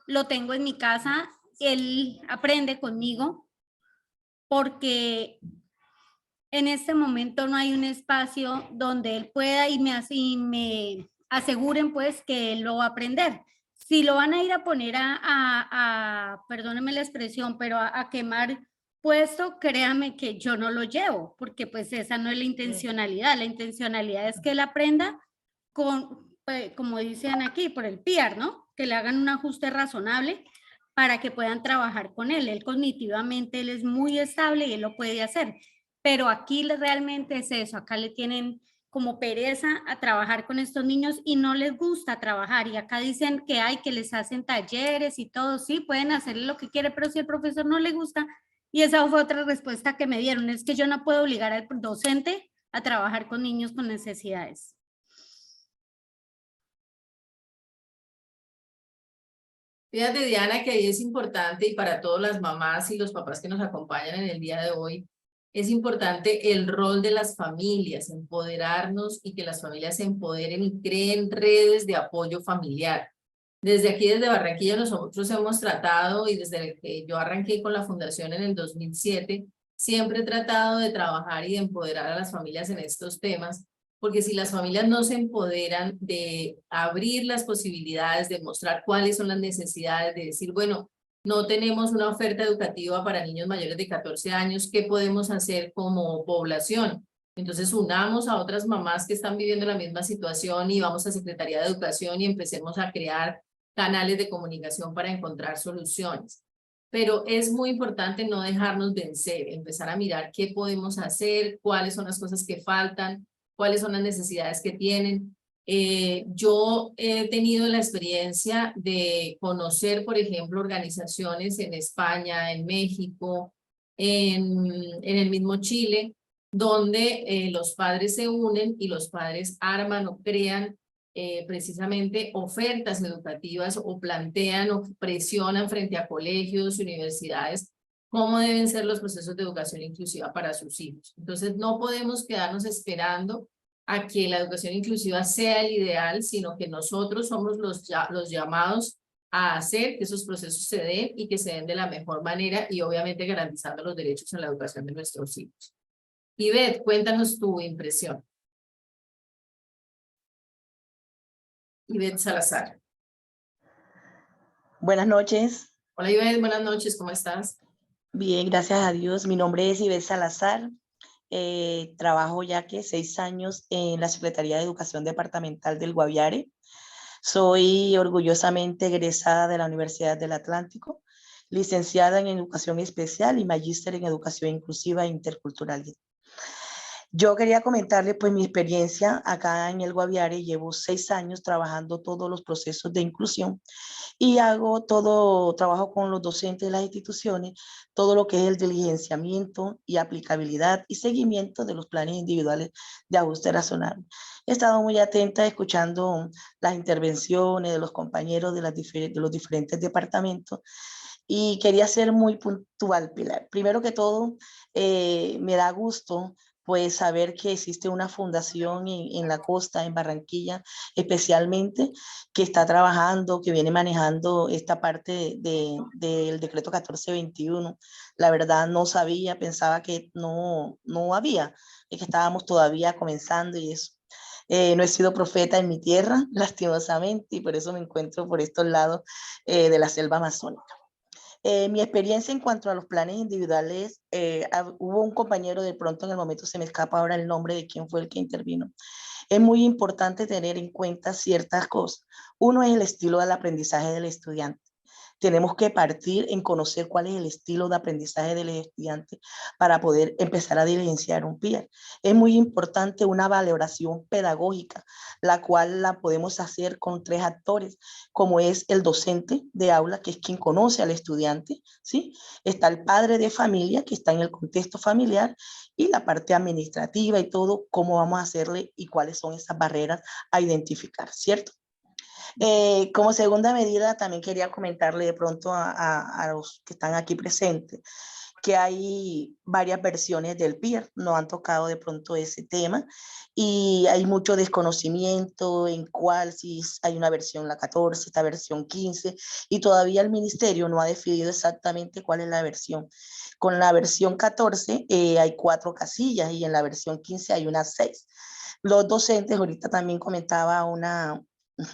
lo tengo en mi casa, él aprende conmigo, porque en este momento no hay un espacio donde él pueda y me aseguren pues que él lo va a aprender. Si lo van a ir a poner perdónenme la expresión, pero a quemar puesto, créame que yo no lo llevo, porque pues esa no es la intencionalidad. La intencionalidad es que él aprenda con, como dicen aquí, por el PIAR, ¿no? Que le hagan un ajuste razonable para que puedan trabajar con él. Él cognitivamente, él es muy estable y él lo puede hacer. Pero aquí realmente es eso, acá le tienen como pereza a trabajar con estos niños y no les gusta trabajar. Y acá dicen que hay, que les hacen talleres y todo, sí, pueden hacer lo que quieren, pero si el profesor no le gusta, y esa fue otra respuesta que me dieron, es que yo no puedo obligar al docente a trabajar con niños con necesidades. Fíjate, Diana, que ahí es importante y para todas las mamás y los papás que nos acompañan en el día de hoy, es importante el rol de las familias, empoderarnos y que las familias se empoderen y creen redes de apoyo familiar. Desde aquí, desde Barranquilla, nosotros hemos tratado, y desde que yo arranqué con la fundación en el 2007, siempre he tratado de trabajar y de empoderar a las familias en estos temas, porque si las familias no se empoderan de abrir las posibilidades, de mostrar cuáles son las necesidades, de decir, bueno, no tenemos una oferta educativa para niños mayores de 14 años, ¿qué podemos hacer como población? Entonces unamos a otras mamás que están viviendo la misma situación y vamos a Secretaría de Educación y empecemos a crear canales de comunicación para encontrar soluciones. Pero es muy importante no dejarnos vencer, empezar a mirar qué podemos hacer, cuáles son las cosas que faltan, cuáles son las necesidades que tienen. Yo he tenido la experiencia de conocer, por ejemplo, organizaciones en España, en México, en el mismo Chile, donde los padres se unen y los padres arman o crean precisamente ofertas educativas o plantean o presionan frente a colegios y universidades cómo deben ser los procesos de educación inclusiva para sus hijos. Entonces no podemos quedarnos esperando a que la educación inclusiva sea el ideal, sino que nosotros somos los llamados a hacer que esos procesos se den y que se den de la mejor manera y obviamente garantizando los derechos en la educación de nuestros hijos. Ivette, cuéntanos tu impresión. Ivette Salazar. Buenas noches. Hola Ivette, buenas noches, ¿cómo estás? Bien, gracias a Dios. Mi nombre es Ivette Salazar. Trabajo ya que 6 años en la Secretaría de Educación Departamental del Guaviare. Soy orgullosamente egresada de la Universidad del Atlántico, licenciada en Educación Especial y magíster en Educación Inclusiva e Intercultural. Yo quería comentarles pues mi experiencia acá en el Guaviare. Llevo 6 años trabajando todos los procesos de inclusión y trabajo con los docentes de las instituciones, todo lo que es el diligenciamiento y aplicabilidad y seguimiento de los planes individuales de ajuste razonable. He estado muy atenta escuchando las intervenciones de los compañeros de los diferentes departamentos y quería ser muy puntual, Pilar. Primero que todo, me da gusto pues saber que existe una fundación en la costa, en Barranquilla, especialmente, que está trabajando, que viene manejando esta parte del decreto 1421. La verdad no sabía, pensaba que no había, que estábamos todavía comenzando y eso. No he sido profeta en mi tierra, lastimosamente, y por eso me encuentro por estos lados de la selva amazónica. Mi experiencia en cuanto a los planes individuales, hubo un compañero, de pronto en el momento se me escapa ahora el nombre de quién fue el que intervino. Es muy importante tener en cuenta ciertas cosas. Uno es el estilo del aprendizaje del estudiante. Tenemos que partir en conocer cuál es el estilo de aprendizaje del estudiante para poder empezar a diligenciar un PIR. Es muy importante una valoración pedagógica, la cual la podemos hacer con 3 actores, como es el docente de aula, que es quien conoce al estudiante, ¿sí? Está el padre de familia, que está en el contexto familiar, y la parte administrativa y todo, cómo vamos a hacerle y cuáles son esas barreras a identificar, ¿cierto? Como segunda medida, también quería comentarle de pronto a los que están aquí presentes que hay varias versiones del PIR, no han tocado de pronto ese tema y hay mucho desconocimiento en cuál, si hay una versión la 14, esta versión 15 y todavía el ministerio no ha definido exactamente cuál es la versión. Con la versión 14 hay 4 casillas y en la versión 15 hay unas 6. Los docentes, ahorita también comentaba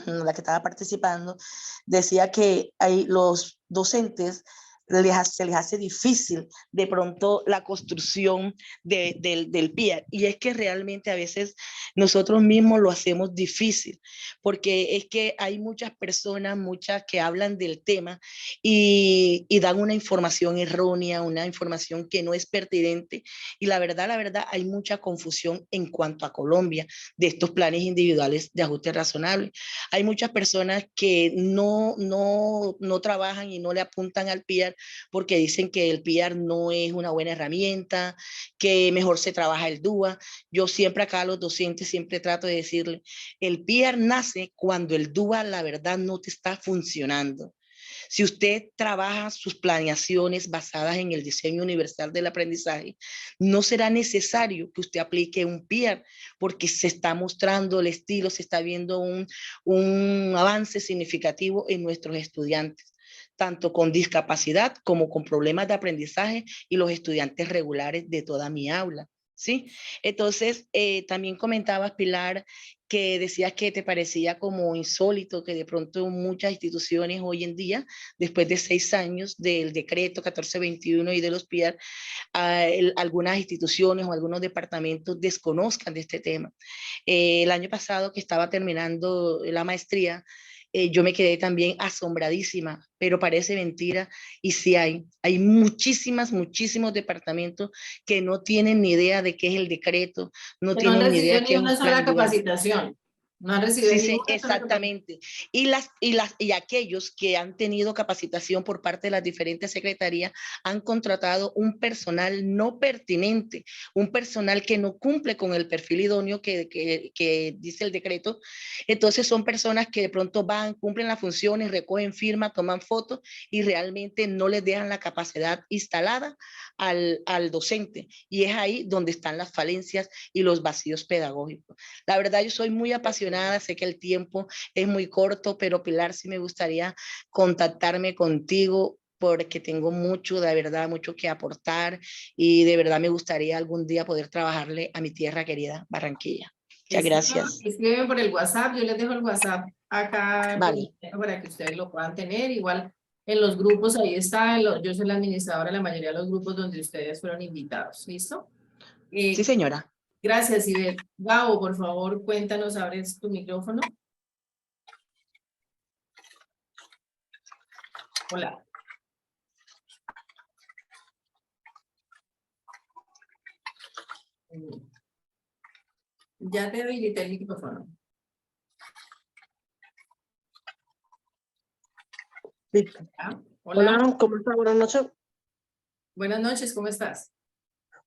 la que estaba participando, decía que los docentes se les hace difícil de pronto la construcción del PIR. Y es que realmente a veces nosotros mismos lo hacemos difícil, porque es que hay muchas personas, muchas que hablan del tema y dan una información errónea, una información que no es pertinente. Y la verdad, hay mucha confusión en cuanto a Colombia de estos planes individuales de ajuste razonable. Hay muchas personas que no trabajan y no le apuntan al PIR porque dicen que el PIR no es una buena herramienta, que mejor se trabaja el DUA. Yo siempre acá a los docentes siempre trato de decirle, el PIR nace cuando el DUA la verdad no te está funcionando. Si usted trabaja sus planeaciones basadas en el diseño universal del aprendizaje, no será necesario que usted aplique un PIR porque se está mostrando el estilo, se está viendo un avance significativo en nuestros estudiantes, tanto con discapacidad como con problemas de aprendizaje y los estudiantes regulares de toda mi aula, ¿sí? Entonces, también comentabas, Pilar, que decías que te parecía como insólito que de pronto muchas instituciones hoy en día, después de 6 años del decreto 1421 y de los PIR, algunas instituciones o algunos departamentos desconozcan de este tema. El año pasado que estaba terminando la maestría, yo me quedé también asombradísima, pero parece mentira, y sí hay muchísimos departamentos que no tienen ni idea de qué es el decreto, no tienen ni idea ni qué es una un plan sola dual. capacitación. No han recibido Sí, ninguna exactamente. Y aquellos que han tenido capacitación por parte de las diferentes secretarías han contratado un personal no pertinente, un personal que no cumple con el perfil idóneo que dice el decreto. Entonces son personas que de pronto van, cumplen las funciones, recogen firmas, toman fotos y realmente no les dejan la capacidad instalada al docente. Y es ahí donde están las falencias y los vacíos pedagógicos. La verdad, yo soy muy apasionada, sé que el tiempo es muy corto, pero Pilar, sí me gustaría contactarme contigo porque tengo mucho, de verdad, mucho que aportar y de verdad me gustaría algún día poder trabajarle a mi tierra querida, Barranquilla. Muchas gracias. Escríbeme por el WhatsApp, yo les dejo el WhatsApp acá Vale. para que ustedes lo puedan tener. Igual en los grupos, ahí está, yo soy la administradora de la mayoría de los grupos donde ustedes fueron invitados, ¿listo? Sí, señora. Gracias, Ivette. Gabo, por favor, cuéntanos, abres tu micrófono. Hola. Ya te habilité el micrófono. Sí. Hola. Hola, ¿cómo está? Buenas noches. Buenas noches, ¿cómo estás?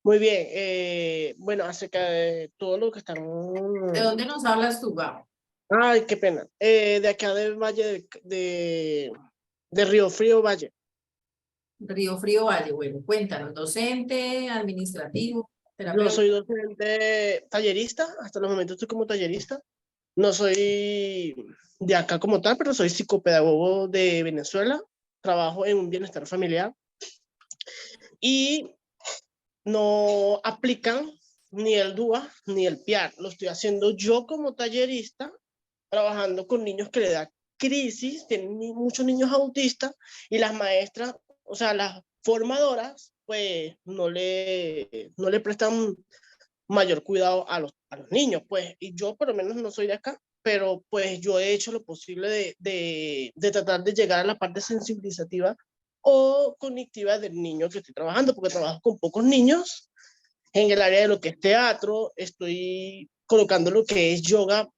Muy bien. Bueno, acerca de todo lo que están... ¿De dónde nos hablas tú, Gabo? Ay, qué pena. De acá del Valle de Río Frío Valle. Río Frío Valle, bueno, cuéntanos, docente, administrativo, terapeuta. Yo soy docente tallerista, hasta los momentos estoy como tallerista. No soy de acá como tal, pero soy psicopedagogo de Venezuela. Trabajo en un bienestar familiar. Y no aplican ni el DUA, ni el PIAR. Lo estoy haciendo yo como tallerista, trabajando con niños que le da crisis, tienen muchos niños autistas y las maestras, o sea, las formadoras, pues no le prestan mayor cuidado a los niños, pues, y yo por lo menos no soy de acá, pero pues yo he hecho lo posible de tratar de llegar a la parte sensibilizativa o cognitiva del niño que estoy trabajando, porque trabajo con pocos niños. En el área de lo que es teatro, estoy colocando lo que es yoga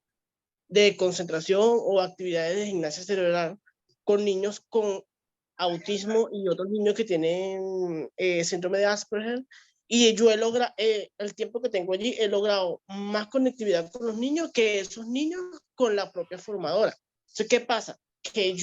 de concentración o actividades de gimnasia cerebral con niños con autismo y otros niños que tienen síndrome de Asperger. Y yo he logrado, el tiempo que tengo allí, he logrado más conectividad con los niños que esos niños con la propia formadora. Entonces, ¿qué pasa? Que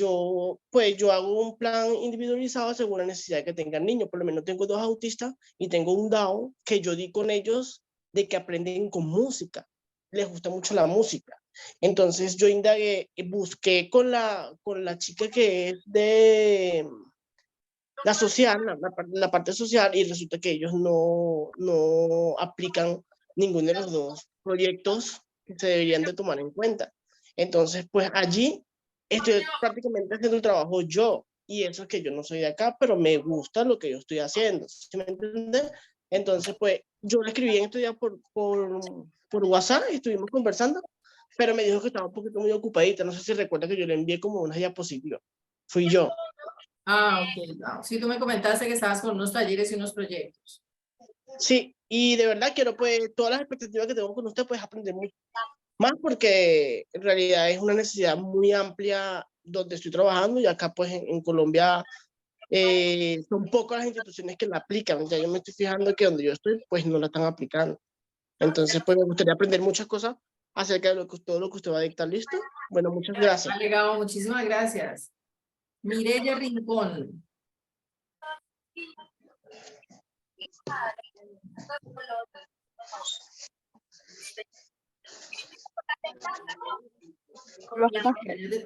pues yo hago un plan individualizado según la necesidad que tenga el niño. Por lo menos tengo 2 autistas y tengo un DAO que yo di con ellos de que aprenden con música. Les gusta mucho la música. Entonces yo indagué, busqué con la chica que es de la social, la parte social, y resulta que ellos no aplican ninguno de los 2 proyectos que se deberían de tomar en cuenta. Entonces, pues allí estoy prácticamente haciendo el trabajo yo, y eso es que yo no soy de acá, pero me gusta lo que yo estoy haciendo, ¿sí me entiendes? Entonces, pues yo le escribí en estos días por WhatsApp y estuvimos conversando, pero me dijo que estaba un poquito muy ocupadita. No sé si recuerda que yo le envié como una diapositiva. Fui yo. Ah, ok. No. Sí, tú me comentaste que estabas con unos talleres y unos proyectos. Sí, y de verdad quiero, pues, todas las expectativas que tengo con usted, pues, aprender mucho más, porque en realidad es una necesidad muy amplia donde estoy trabajando, y acá, pues, en Colombia son pocas las instituciones que la aplican. Ya yo me estoy fijando que donde yo estoy, pues, no la están aplicando. Entonces, pues, me gustaría aprender muchas cosas acerca de todo lo que usted va a dictar. ¿Listo? Bueno, muchas gracias. Alegado, muchísimas gracias. Mireya Rincón.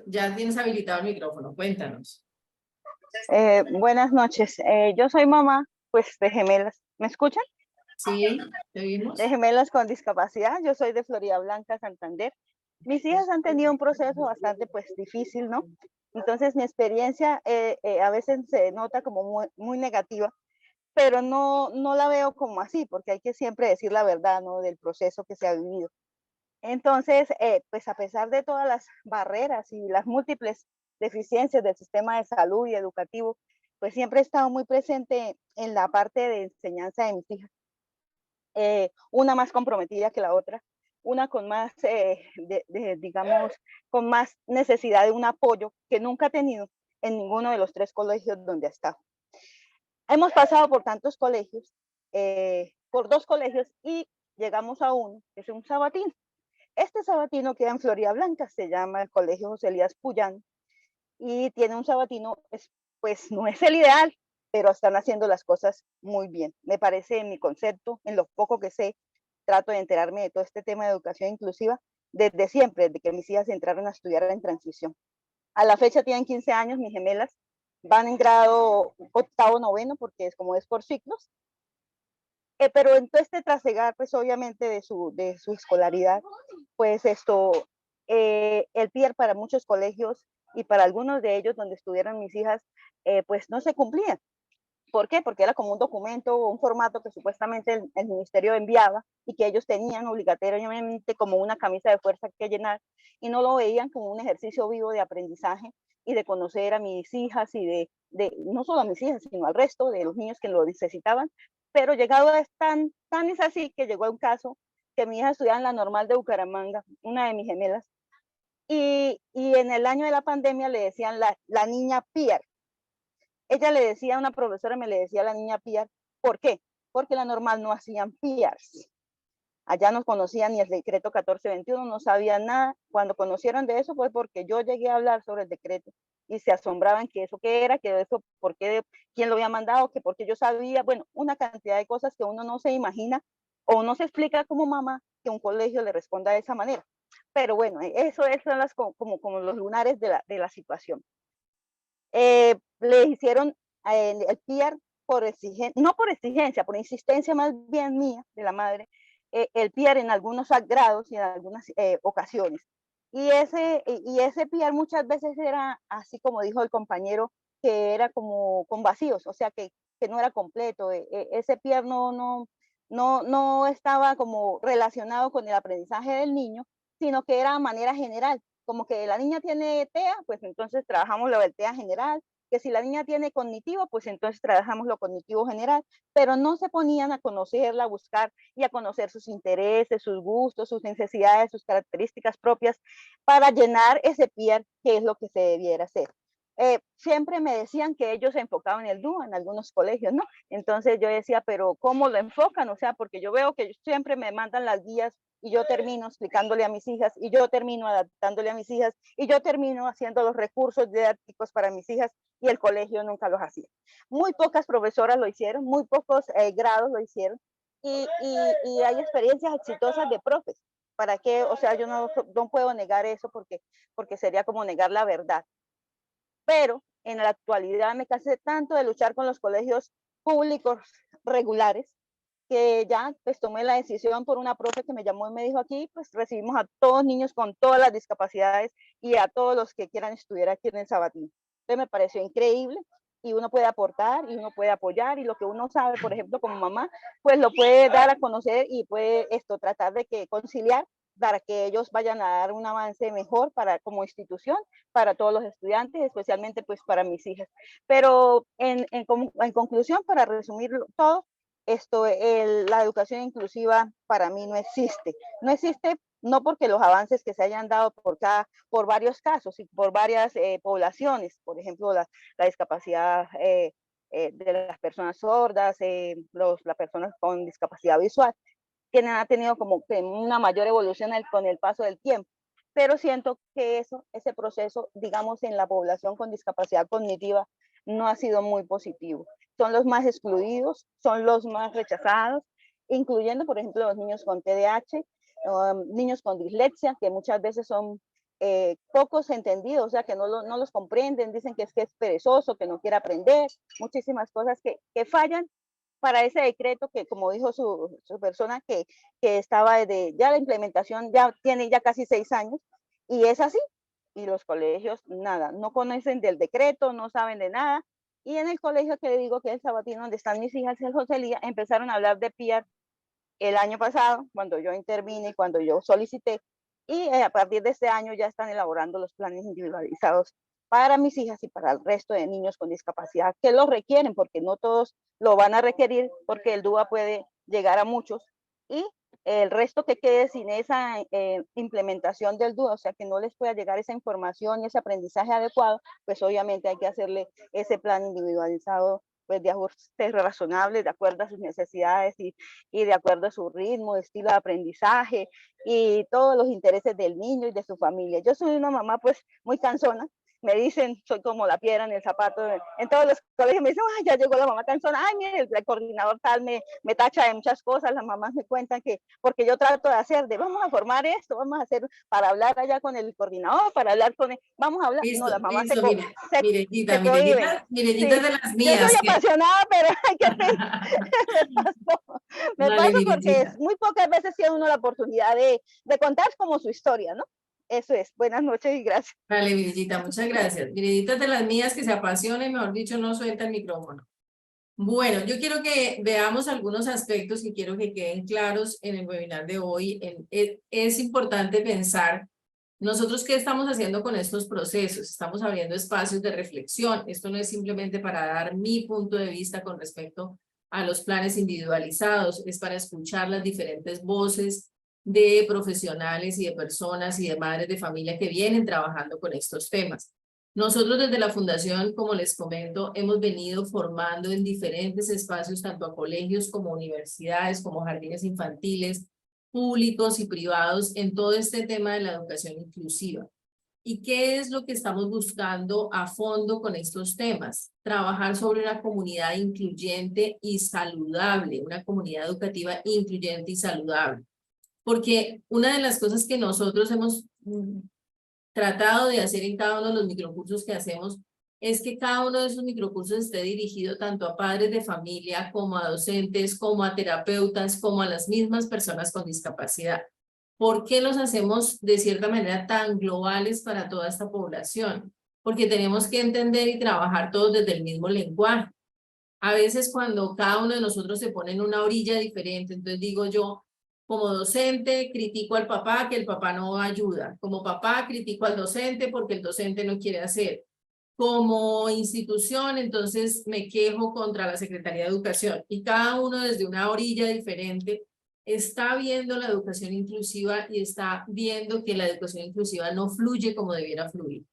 Ya tienes habilitado el micrófono, cuéntanos. Buenas noches, yo soy mamá, pues, de gemelas. ¿Me escuchan? Sí, ¿te vimos? De gemelas con discapacidad. Yo soy de Florida Blanca, Santander. Mis hijas han tenido un proceso bastante, pues, difícil, ¿no? Entonces mi experiencia a veces se nota como muy negativa, pero no la veo como así, porque hay que siempre decir la verdad, ¿no? Del proceso que se ha vivido. Entonces, pues a pesar de todas las barreras y las múltiples deficiencias del sistema de salud y educativo, pues siempre he estado muy presente en la parte de enseñanza de mis hijas. Una más comprometida que la otra, una con más, digamos, con más necesidad de un apoyo que nunca ha tenido en ninguno de los 3 colegios donde ha estado. Hemos pasado por tantos colegios, por 2 colegios, y llegamos a uno, que es un sabatino. Este sabatino queda en Florida Blanca, se llama el Colegio José Elías Puyán, y tiene un sabatino, pues no es el ideal, pero están haciendo las cosas muy bien. Me parece, en mi concepto, en lo poco que sé, trato de enterarme de todo este tema de educación inclusiva desde siempre, desde que mis hijas entraron a estudiar en transición. A la fecha tienen 15 años, mis gemelas, van en grado 8º, 9º, porque como es por ciclos. Pero en todo este trasegar, pues obviamente de su escolaridad, pues el PIER para muchos colegios y para algunos de ellos donde estuvieron mis hijas, pues no se cumplía. ¿Por qué? Porque era como un documento o un formato que supuestamente el ministerio enviaba y que ellos tenían obligatoriamente como una camisa de fuerza que llenar, y no lo veían como un ejercicio vivo de aprendizaje y de conocer a mis hijas y no solo a mis hijas, sino al resto de los niños que lo necesitaban. Pero llegado a tan es así que llegó a un caso que mi hija estudiaba en la normal de Bucaramanga, una de mis gemelas, y en el año de la pandemia le decían la niña PIAR. Ella le decía, una profesora me le decía a la niña PIAR, ¿por qué? Porque la normal no hacían PIARs. Allá no conocían ni el decreto 1421, no sabían nada. Cuando conocieron de eso fue porque yo llegué a hablar sobre el decreto y se asombraban que eso qué era, que eso, por qué, quién lo había mandado, que porque yo sabía, bueno, una cantidad de cosas que uno no se imagina o no se explica como mamá que un colegio le responda de esa manera. Pero bueno, eso son como los lunares de la situación. Le hicieron el PIAR no por exigencia, por insistencia más bien mía, de la madre, el PIAR en algunos grados y en algunas ocasiones. Y ese PIAR muchas veces era, así como dijo el compañero, que era como con vacíos, o sea que no era completo. Ese PIAR no estaba como relacionado con el aprendizaje del niño, sino que era a manera general, como que la niña tiene TEA, pues entonces trabajamos lo del TEA general, que si la niña tiene cognitivo, pues entonces trabajamos lo cognitivo general, pero no se ponían a conocerla, a buscar y a conocer sus intereses, sus gustos, sus necesidades, sus características propias para llenar ese PIAR, que es lo que se debiera hacer. Siempre me decían que ellos se enfocaban en el DUA en algunos colegios, ¿no? Entonces yo decía, pero ¿cómo lo enfocan? O sea, porque yo veo que ellos siempre me mandan las guías y yo termino explicándole a mis hijas, y yo termino adaptándole a mis hijas, y yo termino haciendo los recursos didácticos para mis hijas, y el colegio nunca los hacía. Muy pocas profesoras lo hicieron, muy pocos grados lo hicieron, y hay experiencias exitosas de profes. ¿Para qué? O sea, yo no puedo negar eso porque sería como negar la verdad. Pero en la actualidad me cansé tanto de luchar con los colegios públicos regulares que ya pues tomé la decisión por una profe que me llamó y me dijo, aquí pues recibimos a todos los niños con todas las discapacidades y a todos los que quieran estudiar aquí en el Sabatino. Entonces me pareció increíble y uno puede aportar y uno puede apoyar y lo que uno sabe, por ejemplo, como mamá, pues lo puede dar a conocer y puede tratar de conciliar para que ellos vayan a dar un avance mejor como institución, para todos los estudiantes, especialmente pues para mis hijas. Pero en conclusión, para resumir todo, la educación inclusiva para mí no existe. No existe no porque los avances que se hayan dado por varios casos y por varias poblaciones, por ejemplo, la discapacidad de las personas sordas, las personas con discapacidad visual, ha tenido como que una mayor evolución con el paso del tiempo. Pero siento que ese proceso, digamos, en la población con discapacidad cognitiva, no ha sido muy positivo. Son los más excluidos, son los más rechazados, incluyendo, por ejemplo, los niños con TDAH, niños con dislexia, que muchas veces son pocos entendidos, o sea, que no los comprenden, dicen que es perezoso, que no quiere aprender, muchísimas cosas que fallan para ese decreto que, como dijo su persona, que estaba desde ya la implementación, tiene ya casi 6 años, y es así. Y los colegios, nada, no conocen del decreto, no saben de nada. Y en el colegio que le digo que es el Sabatino, donde están mis hijas, el José Lía, empezaron a hablar de PIAR el año pasado, cuando yo intervine, cuando yo solicité, y a partir de este año ya están elaborando los planes individualizados para mis hijas y para el resto de niños con discapacidad que lo requieren, porque no todos lo van a requerir, porque el DUA puede llegar a muchos, y el resto que quede sin esa implementación del DUA, o sea, que no les pueda llegar esa información y ese aprendizaje adecuado, pues obviamente hay que hacerle ese plan individualizado, pues de ajustes razonables, de acuerdo a sus necesidades y de acuerdo a su ritmo, estilo de aprendizaje y todos los intereses del niño y de su familia. Yo soy una mamá pues muy cansona, me dicen, soy como la piedra en el zapato, en todos los colegios me dicen, ay, ya llegó la mamá cansona, ay, mire, el coordinador tal me tacha de muchas cosas, las mamás me cuentan que, porque yo trato de hacer, vamos a formar esto, vamos a hacer, para hablar allá con el coordinador, para hablar con él, vamos a hablar, Listo, no, las mamás listo, se cohiben. Mirellita Sí. de las Yo mías. soy apasionada, pero ay, qué pena. Me Vale, paso porque Mirellita. muy pocas veces tiene uno la oportunidad de contar como su historia, ¿no? Eso es. Buenas noches y gracias. Vale, Mirellita, muchas gracias. Mirellita de las mías que se apasiona y, mejor dicho, no suelta el micrófono. Bueno, yo quiero que veamos algunos aspectos que quiero que queden claros en el webinar de hoy. Es importante pensar nosotros qué estamos haciendo con estos procesos. Estamos abriendo espacios de reflexión. Esto no es simplemente para dar mi punto de vista con respecto a los planes individualizados, es para escuchar las diferentes voces de profesionales y de personas y de madres de familia que vienen trabajando con estos temas. Nosotros desde la Fundación, como les comento, hemos venido formando en diferentes espacios, tanto a colegios como universidades, como jardines infantiles, públicos y privados, en todo este tema de la educación inclusiva. ¿Y qué es lo que estamos buscando a fondo con estos temas? Trabajar sobre una comunidad incluyente y saludable, una comunidad educativa incluyente y saludable. Porque una de las cosas que nosotros hemos tratado de hacer en cada uno de los microcursos que hacemos es que cada uno de esos microcursos esté dirigido tanto a padres de familia, como a docentes, como a terapeutas, como a las mismas personas con discapacidad. ¿Por qué los hacemos de cierta manera tan globales para toda esta población? Porque tenemos que entender y trabajar todos desde el mismo lenguaje. A veces cuando cada uno de nosotros se pone en una orilla diferente, entonces digo yo, como docente critico al papá que el papá no ayuda. Como papá critico al docente porque el docente no quiere hacer. Como institución, entonces me quejo contra la Secretaría de Educación. Y cada uno desde una orilla diferente está viendo la educación inclusiva y está viendo que la educación inclusiva no fluye como debiera fluir.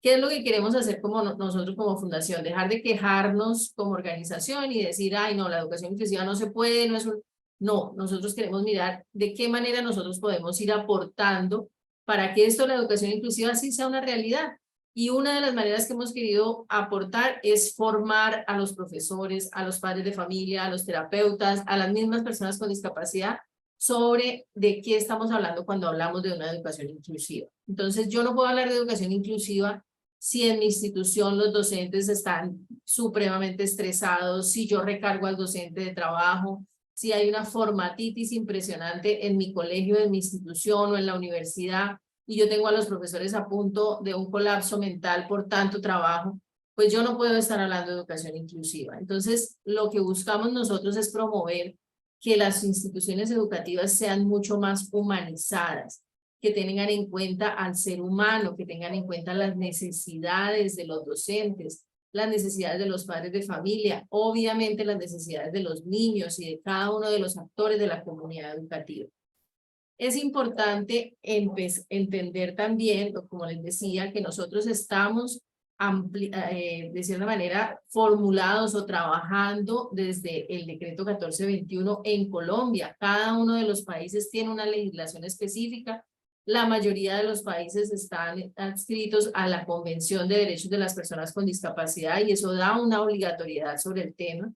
¿Qué es lo que queremos hacer como nosotros como fundación? Dejar de quejarnos como organización y decir, ay no, la educación inclusiva no se puede, no es un... No, nosotros queremos mirar de qué manera nosotros podemos ir aportando para que esto, la educación inclusiva, sí sea una realidad. Y una de las maneras que hemos querido aportar es formar a los profesores, a los padres de familia, a los terapeutas, a las mismas personas con discapacidad sobre de qué estamos hablando cuando hablamos de una educación inclusiva. Entonces, yo no puedo hablar de educación inclusiva si en mi institución los docentes están supremamente estresados, si yo recargo al docente de trabajo, si hay una formatitis impresionante en mi colegio, en mi institución o en la universidad, y yo tengo a los profesores a punto de un colapso mental por tanto trabajo, pues yo no puedo estar hablando de educación inclusiva. Entonces, lo que buscamos nosotros es promover que las instituciones educativas sean mucho más humanizadas, que tengan en cuenta al ser humano, que tengan en cuenta las necesidades de los docentes, las necesidades de los padres de familia, obviamente las necesidades de los niños y de cada uno de los actores de la comunidad educativa. Es importante entender también, como les decía, que nosotros estamos de cierta manera formulados o trabajando desde el decreto 1421 en Colombia. Cada uno de los países tiene una legislación específica. La mayoría de los países están adscritos a la Convención de Derechos de las Personas con Discapacidad y eso da una obligatoriedad sobre el tema.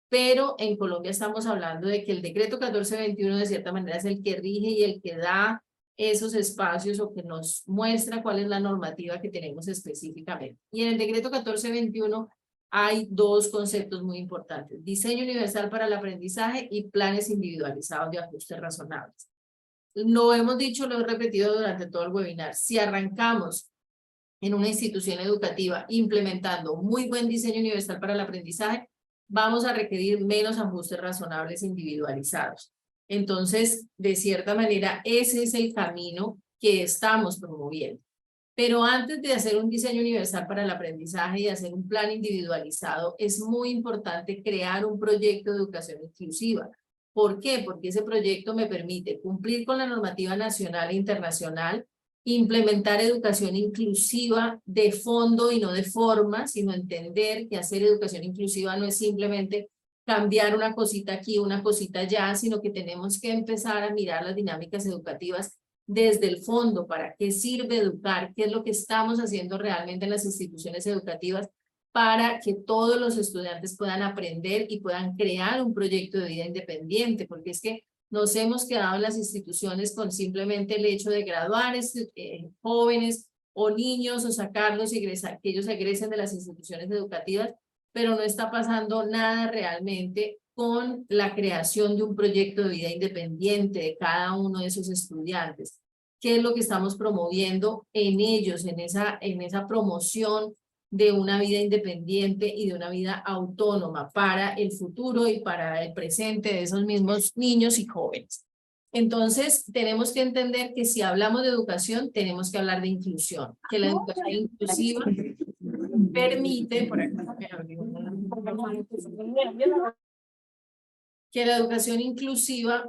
Pero en Colombia estamos hablando de que el decreto 1421 de cierta manera es el que rige y el que da esos espacios o que nos muestra cuál es la normativa que tenemos específicamente. Y en el decreto 1421 hay dos conceptos muy importantes: diseño universal para el aprendizaje y planes individualizados de ajustes razonables. Lo hemos dicho, lo he repetido durante todo el webinar. Si arrancamos en una institución educativa implementando muy buen diseño universal para el aprendizaje, vamos a requerir menos ajustes razonables individualizados. Entonces, de cierta manera, ese es el camino que estamos promoviendo. Pero antes de hacer un diseño universal para el aprendizaje y hacer un plan individualizado, es muy importante crear un proyecto de educación inclusiva. ¿Por qué? Porque ese proyecto me permite cumplir con la normativa nacional e internacional, implementar educación inclusiva de fondo y no de forma, sino entender que hacer educación inclusiva no es simplemente cambiar una cosita aquí, una cosita allá, sino que tenemos que empezar a mirar las dinámicas educativas desde el fondo. ¿Para qué sirve educar? ¿Qué es lo que estamos haciendo realmente en las instituciones educativas para que todos los estudiantes puedan aprender y puedan crear un proyecto de vida independiente? Porque es que nos hemos quedado en las instituciones con simplemente el hecho de graduar jóvenes o niños o sacarlos y que ellos egresen de las instituciones educativas, pero no está pasando nada realmente con la creación de un proyecto de vida independiente de cada uno de esos estudiantes. ¿Qué es lo que estamos promoviendo en ellos, en esa promoción de una vida independiente y de una vida autónoma para el futuro y para el presente de esos mismos niños y jóvenes? Entonces, tenemos que entender que si hablamos de educación, tenemos que hablar de inclusión, que la educación inclusiva permite, que la educación inclusiva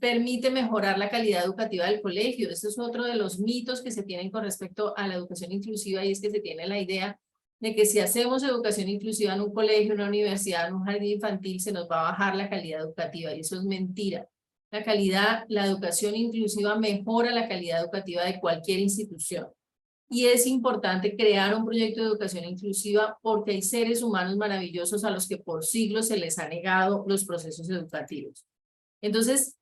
permite mejorar la calidad educativa del colegio. Este es otro de los mitos que se tienen con respecto a la educación inclusiva, y es que se tiene la idea de que si hacemos educación inclusiva en un colegio, en una universidad, en un jardín infantil, se nos va a bajar la calidad educativa, y eso es mentira. La educación inclusiva mejora la calidad educativa de cualquier institución. Y es importante crear un proyecto de educación inclusiva porque hay seres humanos maravillosos a los que por siglos se les ha negado los procesos educativos. Entonces,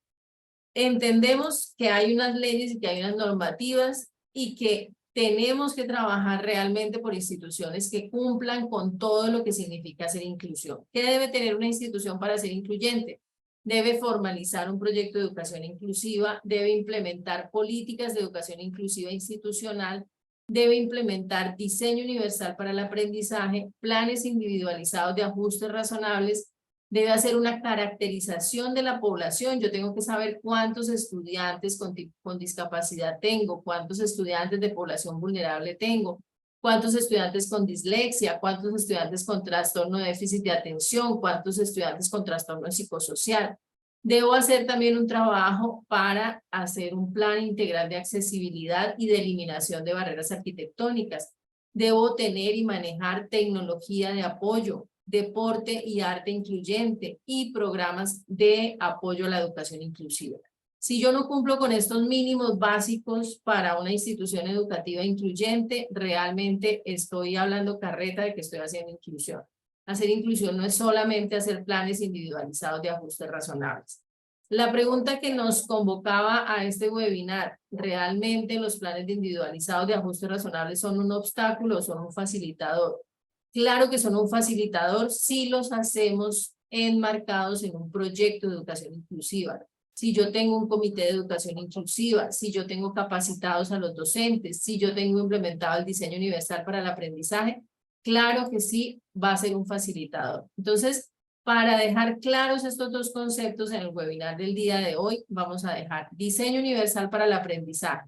entendemos que hay unas leyes y que hay unas normativas y que tenemos que trabajar realmente por instituciones que cumplan con todo lo que significa ser inclusión. ¿Qué debe tener una institución para ser incluyente? Debe formalizar un proyecto de educación inclusiva, debe implementar políticas de educación inclusiva institucional, debe implementar diseño universal para el aprendizaje, planes individualizados de ajustes razonables, debe hacer una caracterización de la población. Yo tengo que saber cuántos estudiantes con discapacidad tengo, cuántos estudiantes de población vulnerable tengo, cuántos estudiantes con dislexia, cuántos estudiantes con trastorno de déficit de atención, cuántos estudiantes con trastorno psicosocial. Debo hacer también un trabajo para hacer un plan integral de accesibilidad y de eliminación de barreras arquitectónicas. Debo tener y manejar tecnología de apoyo, deporte y arte incluyente y programas de apoyo a la educación inclusiva. Si yo no cumplo con estos mínimos básicos para una institución educativa incluyente, realmente estoy hablando carreta de que estoy haciendo inclusión. Hacer inclusión no es solamente hacer planes individualizados de ajustes razonables. La pregunta que nos convocaba a este webinar, ¿realmente los planes individualizados de ajustes razonables son un obstáculo o son un facilitador? Claro que son un facilitador si los hacemos enmarcados en un proyecto de educación inclusiva. Si yo tengo un comité de educación inclusiva, si yo tengo capacitados a los docentes, si yo tengo implementado el diseño universal para el aprendizaje, claro que sí va a ser un facilitador. Entonces, para dejar claros estos dos conceptos en el webinar del día de hoy, vamos a dejar diseño universal para el aprendizaje.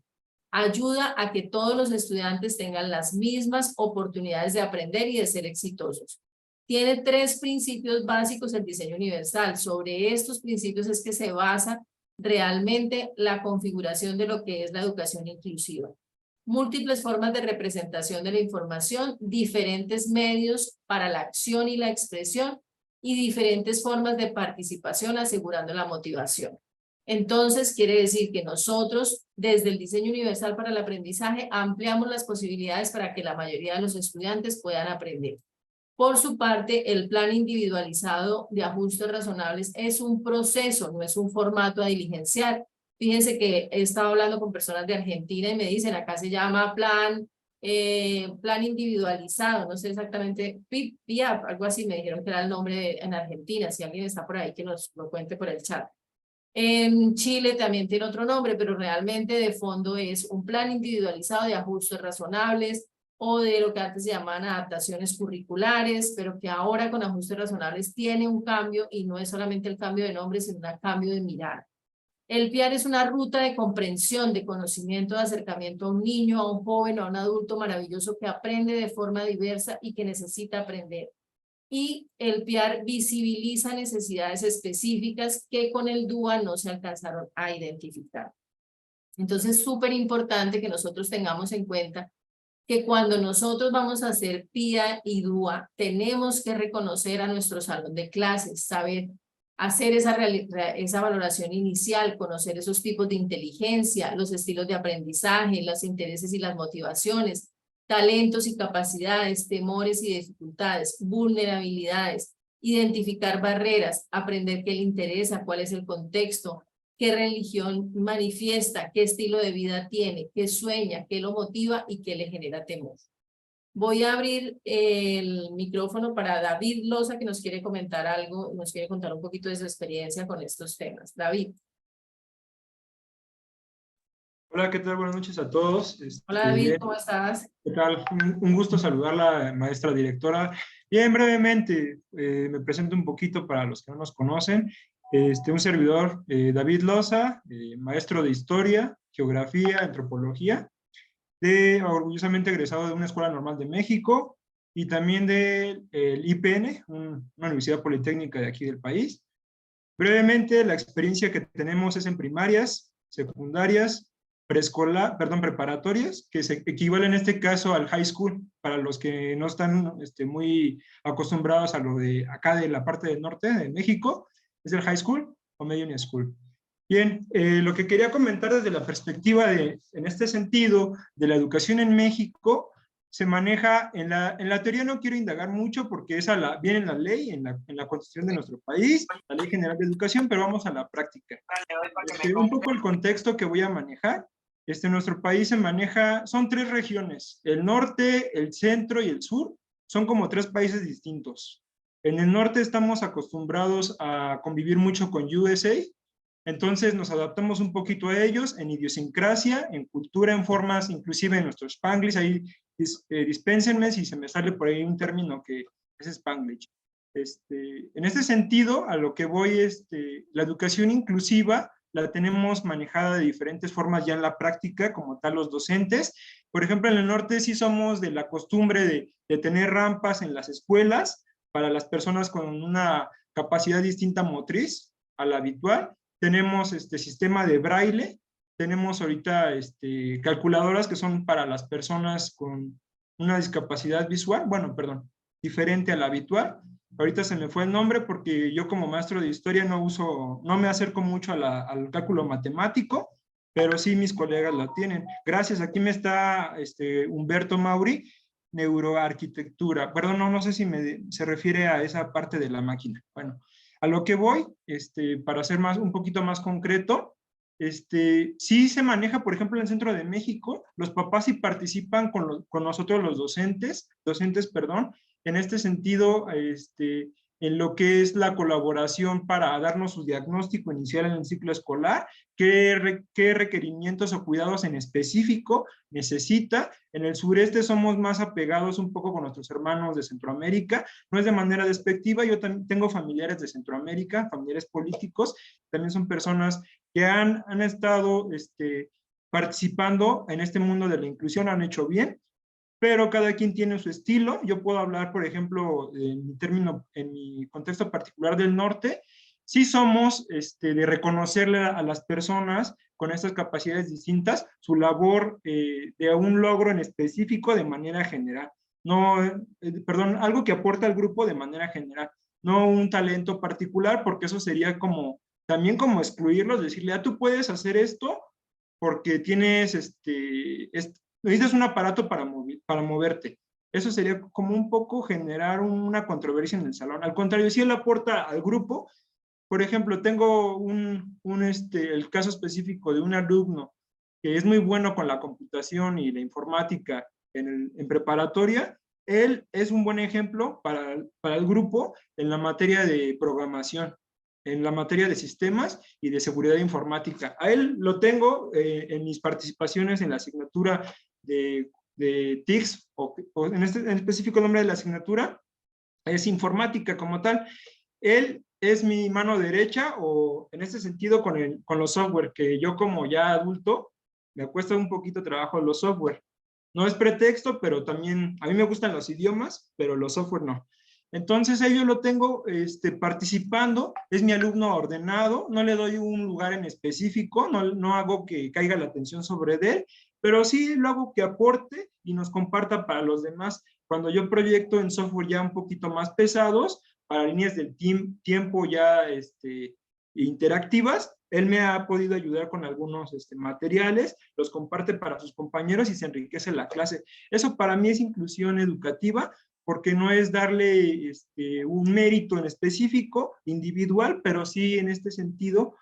Ayuda a que todos los estudiantes tengan las mismas oportunidades de aprender y de ser exitosos. Tiene 3 principios básicos el diseño universal. Sobre estos principios es que se basa realmente la configuración de lo que es la educación inclusiva. Múltiples formas de representación de la información, diferentes medios para la acción y la expresión y diferentes formas de participación asegurando la motivación. Entonces, quiere decir que nosotros, desde el diseño universal para el aprendizaje, ampliamos las posibilidades para que la mayoría de los estudiantes puedan aprender. Por su parte, el plan individualizado de ajustes razonables es un proceso, no es un formato a diligenciar. Fíjense que he estado hablando con personas de Argentina y me dicen, acá se llama plan individualizado, no sé exactamente, PIAP, algo así me dijeron que era el nombre en Argentina. Si alguien está por ahí que nos lo cuente por el chat. En Chile también tiene otro nombre, pero realmente de fondo es un plan individualizado de ajustes razonables o de lo que antes se llamaban adaptaciones curriculares, pero que ahora con ajustes razonables tiene un cambio y no es solamente el cambio de nombre, sino un cambio de mirada. El PIAR es una ruta de comprensión, de conocimiento, de acercamiento a un niño, a un joven o a un adulto maravilloso que aprende de forma diversa y que necesita aprender. Y el PIAR visibiliza necesidades específicas que con el DUA no se alcanzaron a identificar. Entonces es súper importante que nosotros tengamos en cuenta que cuando nosotros vamos a hacer PIA y DUA, tenemos que reconocer a nuestro salón de clases, saber hacer esa valoración inicial, conocer esos tipos de inteligencia, los estilos de aprendizaje, los intereses y las motivaciones, talentos y capacidades, temores y dificultades, vulnerabilidades, identificar barreras, aprender qué le interesa, cuál es el contexto, qué religión manifiesta, qué estilo de vida tiene, qué sueña, qué lo motiva y qué le genera temor. Voy a abrir el micrófono para David Loza, que nos quiere comentar algo, nos quiere contar un poquito de su experiencia con estos temas. David. Hola, ¿qué tal? Buenas noches a todos. Hola David, ¿cómo estás? ¿Qué tal? Un gusto saludarla, maestra directora. Bien, brevemente, me presento un poquito para los que no nos conocen. Un servidor, David Loza, maestro de Historia, Geografía, Antropología, orgullosamente egresado de una Escuela Normal de México y también del IPN, una universidad politécnica de aquí del país. Brevemente, la experiencia que tenemos es en primarias, secundarias, preparatorias, que se equivalen en este caso al high school, para los que no están muy acostumbrados a lo de acá de la parte del norte de México, es el high school o medium school. Bien, lo que quería comentar desde la perspectiva en este sentido, de la educación en México, se maneja, en la teoría no quiero indagar mucho porque esa viene en la ley, en la constitución de nuestro país, la Ley General de Educación, pero vamos a la práctica. Un poco el contexto que voy a manejar nuestro país se maneja, son 3 regiones, el norte, el centro y el sur, son como 3 países distintos. En el norte estamos acostumbrados a convivir mucho con USA, entonces nos adaptamos un poquito a ellos en idiosincrasia, en cultura, en formas, inclusive en nuestro Spanglish. Ahí dispénsenme si se me sale por ahí un término que es Spanglish. En este sentido, a lo que voy, la educación inclusiva la tenemos manejada de diferentes formas ya en la práctica, como tal los docentes. Por ejemplo, en el norte sí somos de la costumbre de tener rampas en las escuelas para las personas con una capacidad distinta motriz a la habitual. Tenemos sistema de braille, tenemos ahorita calculadoras que son para las personas con una discapacidad visual, bueno, perdón, diferente a la habitual. Ahorita se me fue el nombre porque yo como maestro de historia no me acerco mucho al cálculo matemático, pero sí mis colegas lo tienen. Gracias, aquí me está Humberto Mauri, neuroarquitectura. Perdón, no sé si se refiere a esa parte de la máquina. Bueno, a lo que voy, para ser un poquito más concreto, sí se maneja, por ejemplo, en el centro de México, los papás sí participan con nosotros los docentes, en este sentido, en lo que es la colaboración para darnos su diagnóstico inicial en el ciclo escolar, qué requerimientos o cuidados en específico necesita. En el sureste somos más apegados un poco con nuestros hermanos de Centroamérica, no es de manera despectiva, yo también tengo familiares de Centroamérica, familiares políticos, también son personas que han estado participando en este mundo de la inclusión, han hecho bien, pero cada quien tiene su estilo. Yo puedo hablar, por ejemplo, en mi contexto particular del norte, sí somos de reconocerle a las personas con estas capacidades distintas su labor de un logro en específico de manera general. No, perdón, algo que aporta al grupo de manera general, no un talento particular, porque eso sería también como excluirlos, decirle, tú puedes hacer esto porque tienes necesitas un aparato para moverte. Eso sería como un poco generar una controversia en el salón. Al contrario, si él aporta al grupo, por ejemplo, tengo el caso específico de un alumno que es muy bueno con la computación y la informática en preparatoria. Él es un buen ejemplo para el grupo en la materia de programación, en la materia de sistemas y de seguridad informática. A él lo tengo en mis participaciones en la asignatura de TICS, o en específico el nombre de la asignatura es informática como tal. Él es mi mano derecha, o en este sentido con los software, que yo como ya adulto me cuesta un poquito trabajo los software. No es pretexto, pero también a mí me gustan los idiomas, pero los software no. Entonces yo lo tengo participando, es mi alumno ordenado, no le doy un lugar en específico, no hago que caiga la atención sobre él, pero sí lo hago que aporte y nos comparta para los demás. Cuando yo proyecto en software ya un poquito más pesados, para líneas del tiempo ya interactivas, él me ha podido ayudar con algunos materiales, los comparte para sus compañeros y se enriquece la clase. Eso para mí es inclusión educativa, porque no es darle un mérito en específico, individual, pero sí en este sentido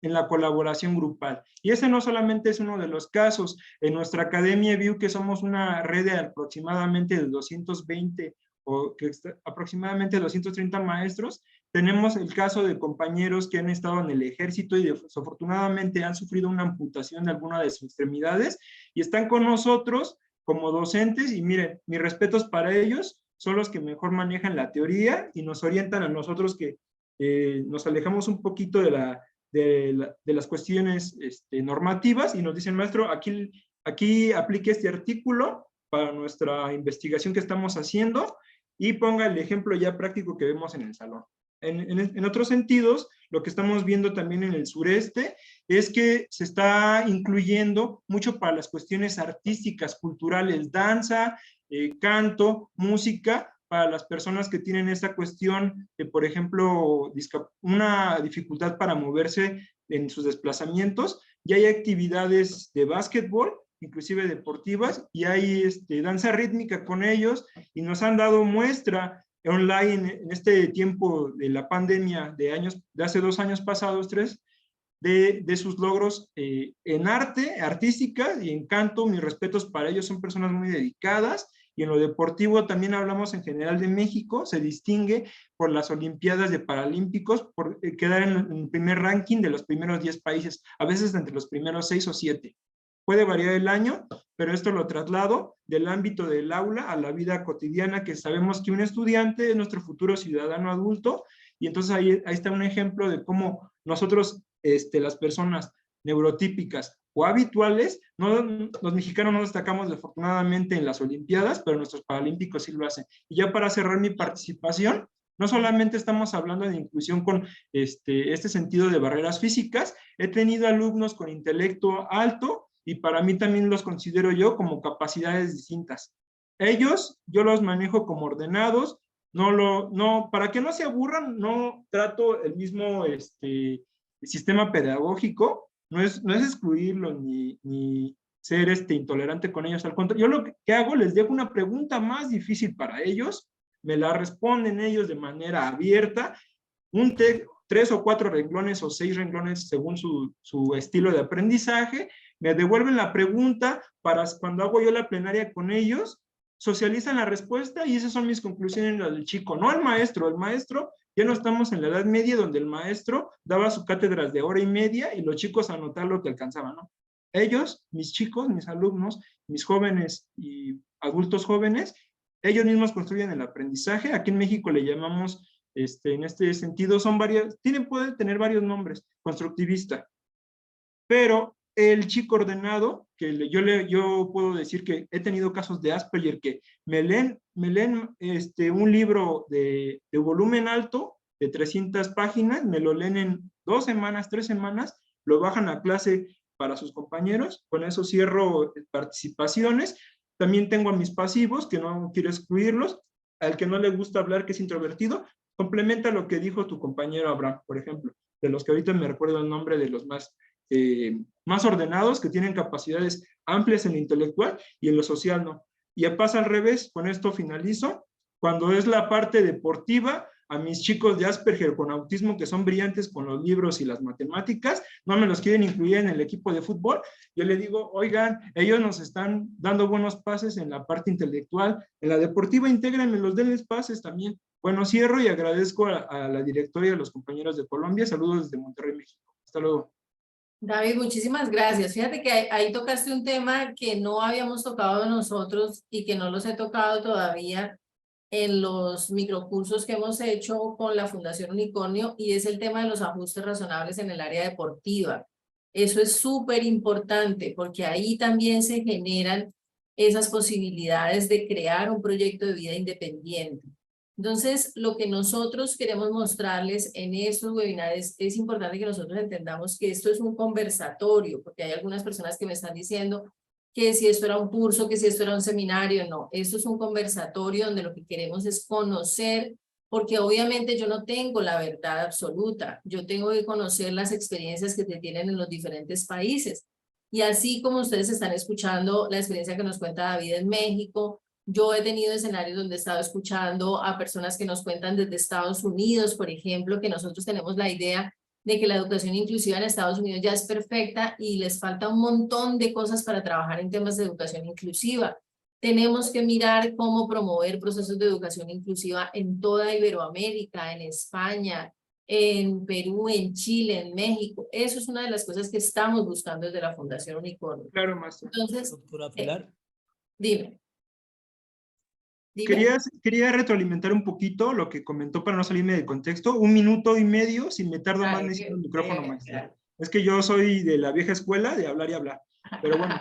en la colaboración grupal. Y ese no solamente es uno de los casos. En nuestra academia view, que somos una red de aproximadamente de 220 o aproximadamente 230 maestros, tenemos el caso de compañeros que han estado en el ejército y desafortunadamente han sufrido una amputación de alguna de sus extremidades y están con nosotros como docentes, y miren, mis respetos para ellos, son los que mejor manejan la teoría y nos orientan a nosotros que nos alejamos un poquito de las cuestiones normativas y nos dicen, maestro, aquí aplique este artículo para nuestra investigación que estamos haciendo y ponga el ejemplo ya práctico que vemos en el salón. En otros sentidos, lo que estamos viendo también en el sureste es que se está incluyendo mucho para las cuestiones artísticas, culturales, danza, canto, música, para las personas que tienen esta cuestión de, por ejemplo, una dificultad para moverse en sus desplazamientos. Ya hay actividades de básquetbol, inclusive deportivas, y hay danza rítmica con ellos, y nos han dado muestra online en este tiempo de la pandemia de hace 2 años pasados, 3, de sus logros en arte, artística y en canto. Mis respetos para ellos, son personas muy dedicadas. Y en lo deportivo también hablamos en general de México, se distingue por las Olimpiadas de Paralímpicos, por quedar en el primer ranking de los primeros 10 países, a veces entre los primeros 6 o 7. Puede variar el año, pero esto lo traslado del ámbito del aula a la vida cotidiana, que sabemos que un estudiante es nuestro futuro ciudadano adulto, y entonces ahí está un ejemplo de cómo nosotros, las personas neurotípicas o habituales, los mexicanos no destacamos afortunadamente en las Olimpiadas, pero nuestros paralímpicos sí lo hacen. Y ya para cerrar mi participación, no solamente estamos hablando de inclusión con este sentido de barreras físicas, he tenido alumnos con intelecto alto, y para mí también los considero yo como capacidades distintas. Ellos, yo los manejo como ordenados, para que no se aburran, no trato el mismo sistema pedagógico, no es excluirlos ni ser intolerante con ellos, al contrario, yo lo que hago, les dejo una pregunta más difícil para ellos, me la responden ellos de manera abierta, 3 o 4 renglones o 6 renglones según su estilo de aprendizaje, me devuelven la pregunta para cuando hago yo la plenaria con ellos, socializan la respuesta y esas son mis conclusiones, las del chico, no el maestro ya no estamos en la Edad Media donde el maestro daba sus cátedras de hora y media y los chicos anotar lo que alcanzaban, ¿no? Ellos, mis chicos, mis alumnos, mis jóvenes y adultos jóvenes, ellos mismos construyen el aprendizaje. Aquí en México le llamamos, en este sentido, pueden tener varios nombres, constructivista, pero el chico ordenado, que yo puedo decir que he tenido casos de Asperger que me leen un libro de volumen alto, de 300 páginas, me lo leen en 2 semanas, 3 semanas, lo bajan a clase para sus compañeros, con eso cierro participaciones. También tengo a mis pasivos, que no quiero excluirlos, al que no le gusta hablar, que es introvertido, complementa lo que dijo tu compañero Abraham, por ejemplo, de los que ahorita me recuerdo el nombre de los más ordenados, que tienen capacidades amplias en lo intelectual y en lo social no. Y pasa al revés, con esto finalizo, cuando es la parte deportiva, a mis chicos de Asperger con autismo que son brillantes con los libros y las matemáticas, no me los quieren incluir en el equipo de fútbol, yo le digo, oigan, ellos nos están dando buenos pases en la parte intelectual, en la deportiva intégrenmelos, denles pases también. Bueno, cierro y agradezco a la directora y a los compañeros de Colombia, saludos desde Monterrey, México. Hasta luego. David, muchísimas gracias. Fíjate que ahí tocaste un tema que no habíamos tocado nosotros y que no los he tocado todavía en los microcursos que hemos hecho con la Fundación Unicornio, y es el tema de los ajustes razonables en el área deportiva. Eso es súper importante porque ahí también se generan esas posibilidades de crear un proyecto de vida independiente. Entonces, lo que nosotros queremos mostrarles en estos webinars, es importante que nosotros entendamos que esto es un conversatorio, porque hay algunas personas que me están diciendo que si esto era un curso, que si esto era un seminario. No, esto es un conversatorio donde lo que queremos es conocer, porque obviamente yo no tengo la verdad absoluta, yo tengo que conocer las experiencias que se tienen en los diferentes países. Y así como ustedes están escuchando la experiencia que nos cuenta David en México, yo he tenido escenarios donde he estado escuchando a personas que nos cuentan desde Estados Unidos, por ejemplo, que nosotros tenemos la idea de que la educación inclusiva en Estados Unidos ya es perfecta y les falta un montón de cosas para trabajar en temas de educación inclusiva. Tenemos que mirar cómo promover procesos de educación inclusiva en toda Iberoamérica, en España, en Perú, en Chile, en México. Eso es una de las cosas que estamos buscando desde la Fundación Unicornio. Claro, maestra. Entonces, Doctora Pilar. Dime. Dime. Quería retroalimentar un poquito lo que comentó para no salirme de contexto. 1 minuto y medio, si me tardo más, necesito el micrófono, maestra. Claro. Es que yo soy de la vieja escuela de hablar y hablar. Pero bueno,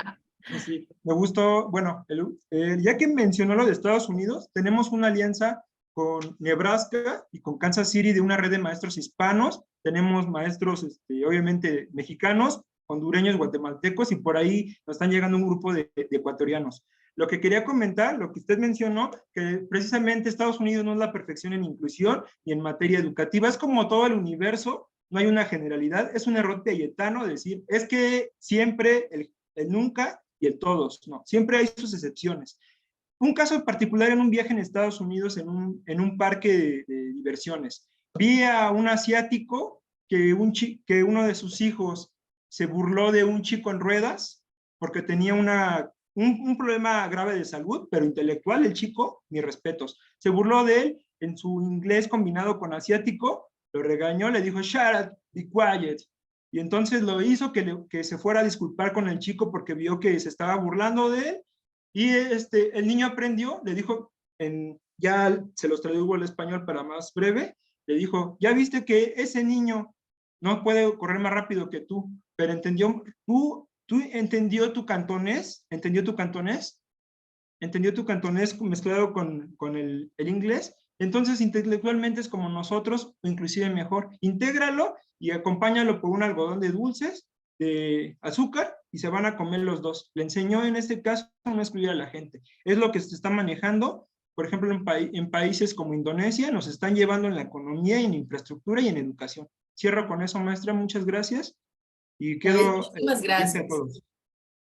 sí, me gustó. Bueno, ya que mencionó lo de Estados Unidos, tenemos una alianza con Nebraska y con Kansas City de una red de maestros hispanos. Tenemos maestros, obviamente, mexicanos, hondureños, guatemaltecos, y por ahí nos están llegando un grupo de ecuatorianos. Lo que quería comentar, lo que usted mencionó, que precisamente Estados Unidos no es la perfección en inclusión y en materia educativa, es como todo el universo, no hay una generalidad, es un error piagetano decir, es que siempre el nunca y el todos, no, siempre hay sus excepciones. Un caso en particular en un viaje en Estados Unidos en un parque de diversiones, vi a un asiático que uno de sus hijos se burló de un chico en ruedas porque tenía un problema grave de salud, pero intelectual el chico, mis respetos. Se burló de él en su inglés combinado con asiático, lo regañó, le dijo, shut up, be quiet. Y entonces lo hizo que se fuera a disculpar con el chico porque vio que se estaba burlando de él. Y el niño aprendió, le dijo, ya se los tradujo al español para más breve, le dijo, ya viste que ese niño no puede correr más rápido que tú, pero entendió tu cantonés, entendió tu cantonés mezclado con el inglés. Entonces intelectualmente es como nosotros, o inclusive mejor. Intégralo y acompáñalo por un algodón de dulces, de azúcar, y se van a comer los dos. Le enseñó en este caso a no excluir a la gente. Es lo que se está manejando, por ejemplo, en países como Indonesia, nos están llevando en la economía, en infraestructura y en educación. Cierro con eso, maestra, muchas gracias. Y quedo muchísimas gracias. a todos.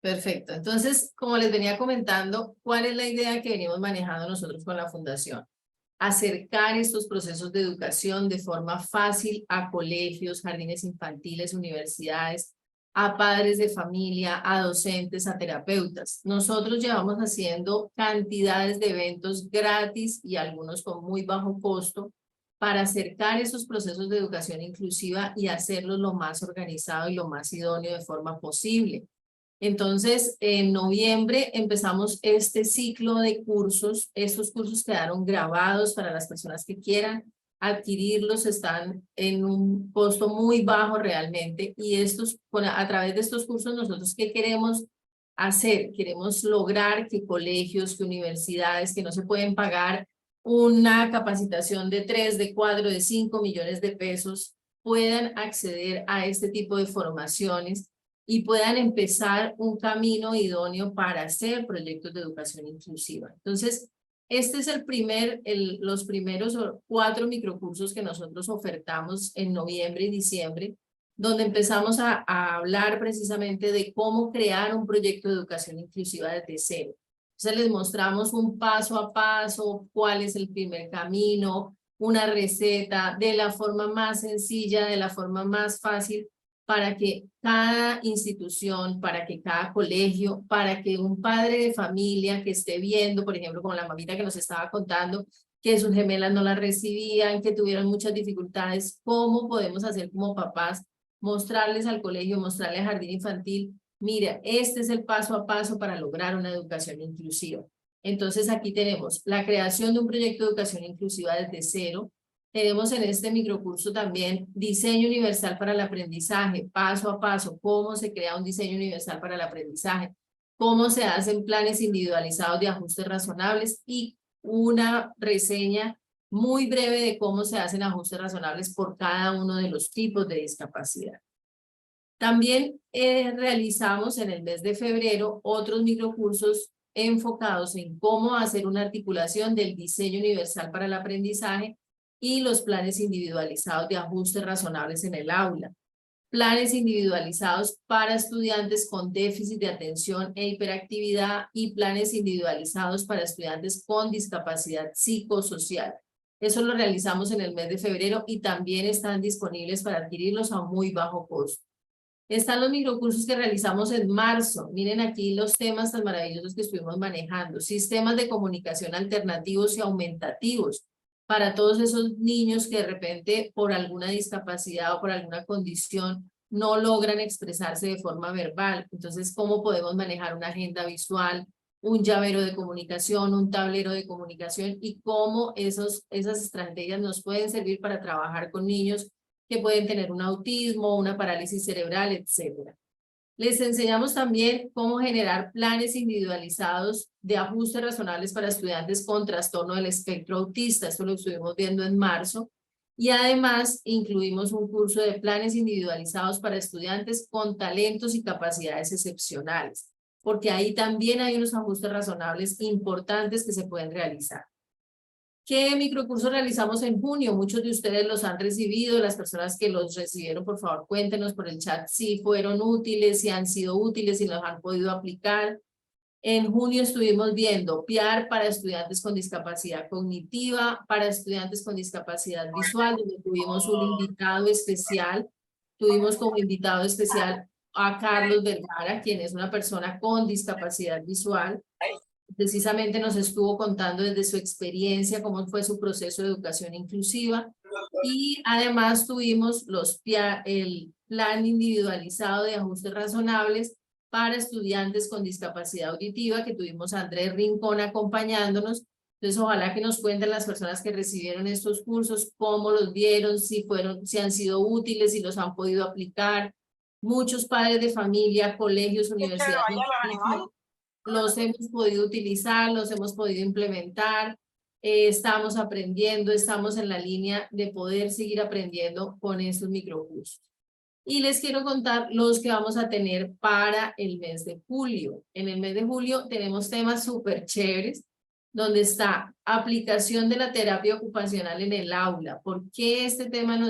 Perfecto. Entonces, como les venía comentando, ¿cuál es la idea que venimos manejando nosotros con la Fundación? Acercar estos procesos de educación de forma fácil a colegios, jardines infantiles, universidades, a padres de familia, a docentes, a terapeutas. Nosotros llevamos haciendo cantidades de eventos gratis y algunos con muy bajo costo para acercar esos procesos de educación inclusiva y hacerlos lo más organizado y lo más idóneo de forma posible. Entonces, en noviembre empezamos este ciclo de cursos. Estos cursos quedaron grabados para las personas que quieran adquirirlos, están en un costo muy bajo realmente, y a través de estos cursos nosotros ¿qué queremos hacer? Queremos lograr que colegios, que universidades que no se pueden pagar una capacitación de 3, de 4, de 5 millones de pesos puedan acceder a este tipo de formaciones y puedan empezar un camino idóneo para hacer proyectos de educación inclusiva. Entonces, este es los primeros 4 microcursos que nosotros ofertamos en noviembre y diciembre, donde empezamos a hablar precisamente de cómo crear un proyecto de educación inclusiva desde cero. Entonces les mostramos un paso a paso, cuál es el primer camino, una receta de la forma más sencilla, de la forma más fácil, para que cada institución, para que cada colegio, para que un padre de familia que esté viendo, por ejemplo, como la mamita que nos estaba contando, que sus gemelas no las recibían, que tuvieron muchas dificultades, ¿cómo podemos hacer como papás? Mostrarles al colegio, mostrarles al jardín infantil, mira, este es el paso a paso para lograr una educación inclusiva. Entonces aquí tenemos la creación de un proyecto de educación inclusiva desde cero. Tenemos en este microcurso también diseño universal para el aprendizaje, paso a paso, cómo se crea un diseño universal para el aprendizaje, cómo se hacen planes individualizados de ajustes razonables y una reseña muy breve de cómo se hacen ajustes razonables por cada uno de los tipos de discapacidad. También realizamos en el mes de febrero otros microcursos enfocados en cómo hacer una articulación del diseño universal para el aprendizaje y los planes individualizados de ajustes razonables en el aula. Planes individualizados para estudiantes con déficit de atención e hiperactividad y planes individualizados para estudiantes con discapacidad psicosocial. Eso lo realizamos en el mes de febrero y también están disponibles para adquirirlos a muy bajo costo. Están los microcursos que realizamos en marzo. Miren aquí los temas tan maravillosos que estuvimos manejando. Sistemas de comunicación alternativos y aumentativos para todos esos niños que de repente por alguna discapacidad o por alguna condición no logran expresarse de forma verbal. Entonces, ¿cómo podemos manejar una agenda visual, un llavero de comunicación, un tablero de comunicación y cómo esas estrategias nos pueden servir para trabajar con niños que pueden tener un autismo, una parálisis cerebral, etcétera? Les enseñamos también cómo generar planes individualizados de ajustes razonables para estudiantes con trastorno del espectro autista. Esto lo estuvimos viendo en marzo. Y además incluimos un curso de planes individualizados para estudiantes con talentos y capacidades excepcionales, porque ahí también hay unos ajustes razonables importantes que se pueden realizar. ¿Qué microcursos realizamos en junio? Muchos de ustedes los han recibido. Las personas que los recibieron, por favor, cuéntenos por el chat si fueron útiles, si han sido útiles, si los han podido aplicar. En junio estuvimos viendo PIAR para estudiantes con discapacidad cognitiva, para estudiantes con discapacidad visual, donde tuvimos un invitado especial. Tuvimos como invitado especial a Carlos Vergara, quien es una persona con discapacidad visual. Precisamente nos estuvo contando desde su experiencia cómo fue su proceso de educación inclusiva. Y además tuvimos el plan individualizado de ajustes razonables para estudiantes con discapacidad auditiva, que tuvimos a Andrés Rincón acompañándonos. Entonces, ojalá que nos cuenten las personas que recibieron estos cursos, cómo los vieron, si han sido útiles, si los han podido aplicar. Muchos padres de familia, colegios, universidades, los hemos podido utilizar, los hemos podido implementar. Estamos aprendiendo, estamos en la línea de poder seguir aprendiendo con estos microcursos. Y les quiero contar los que vamos a tener para el mes de julio. En el mes de julio tenemos temas súper chéveres, donde está aplicación de la terapia ocupacional en el aula. ¿Por qué este tema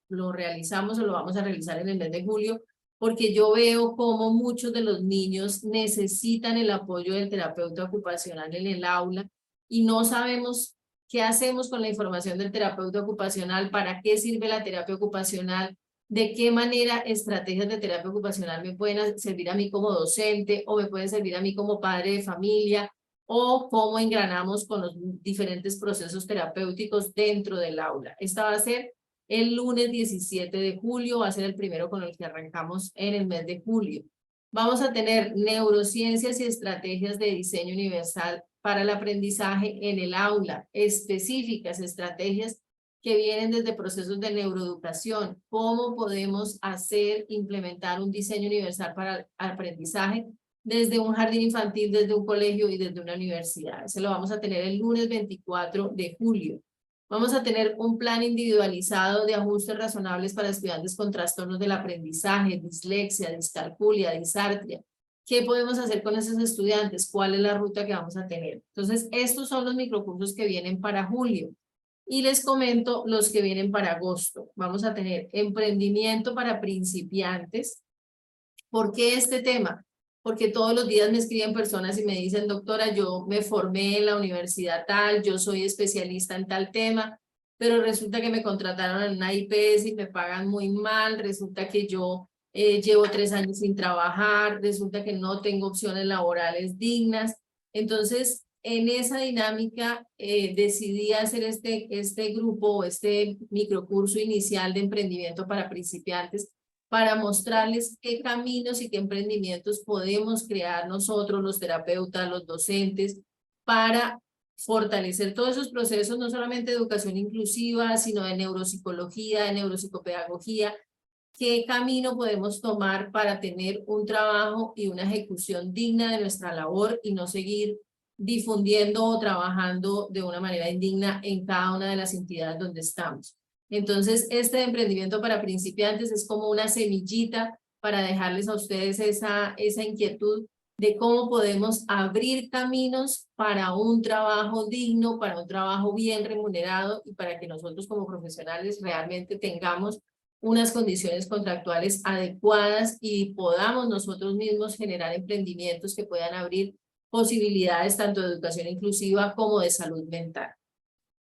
lo realizamos o lo vamos a realizar en el mes de julio? Porque yo veo cómo muchos de los niños necesitan el apoyo del terapeuta ocupacional en el aula y no sabemos qué hacemos con la información del terapeuta ocupacional, para qué sirve la terapia ocupacional, de qué manera estrategias de terapia ocupacional me pueden servir a mí como docente o me pueden servir a mí como padre de familia, o cómo engranamos con los diferentes procesos terapéuticos dentro del aula. Esta va a ser el lunes 17 de julio, va a ser el primero con el que arrancamos en el mes de julio. Vamos a tener neurociencias y estrategias de diseño universal para el aprendizaje en el aula, específicas estrategias que vienen desde procesos de neuroeducación. ¿Cómo podemos implementar un diseño universal para el aprendizaje desde un jardín infantil, desde un colegio y desde una universidad? Ese lo vamos a tener el lunes 24 de julio. Vamos a tener un plan individualizado de ajustes razonables para estudiantes con trastornos del aprendizaje, dislexia, discalculia, disartria. ¿Qué podemos hacer con esos estudiantes? ¿Cuál es la ruta que vamos a tener? Entonces, estos son los microcursos que vienen para julio. Y les comento los que vienen para agosto. Vamos a tener emprendimiento para principiantes. ¿Por qué este tema? Porque todos los días me escriben personas y me dicen: doctora, yo me formé en la universidad tal, yo soy especialista en tal tema, pero resulta que me contrataron en una IPS y me pagan muy mal, resulta que yo llevo 3 años sin trabajar, resulta que no tengo opciones laborales dignas. Entonces, en esa dinámica decidí hacer este grupo, este microcurso inicial de emprendimiento para principiantes, para mostrarles qué caminos y qué emprendimientos podemos crear nosotros, los terapeutas, los docentes, para fortalecer todos esos procesos, no solamente de educación inclusiva, sino de neuropsicología, de neuropsicopedagogía. ¿Qué camino podemos tomar para tener un trabajo y una ejecución digna de nuestra labor y no seguir difundiendo o trabajando de una manera indigna en cada una de las entidades donde estamos? Entonces, este emprendimiento para principiantes es como una semillita para dejarles a ustedes esa inquietud de cómo podemos abrir caminos para un trabajo digno, para un trabajo bien remunerado y para que nosotros como profesionales realmente tengamos unas condiciones contractuales adecuadas y podamos nosotros mismos generar emprendimientos que puedan abrir posibilidades tanto de educación inclusiva como de salud mental.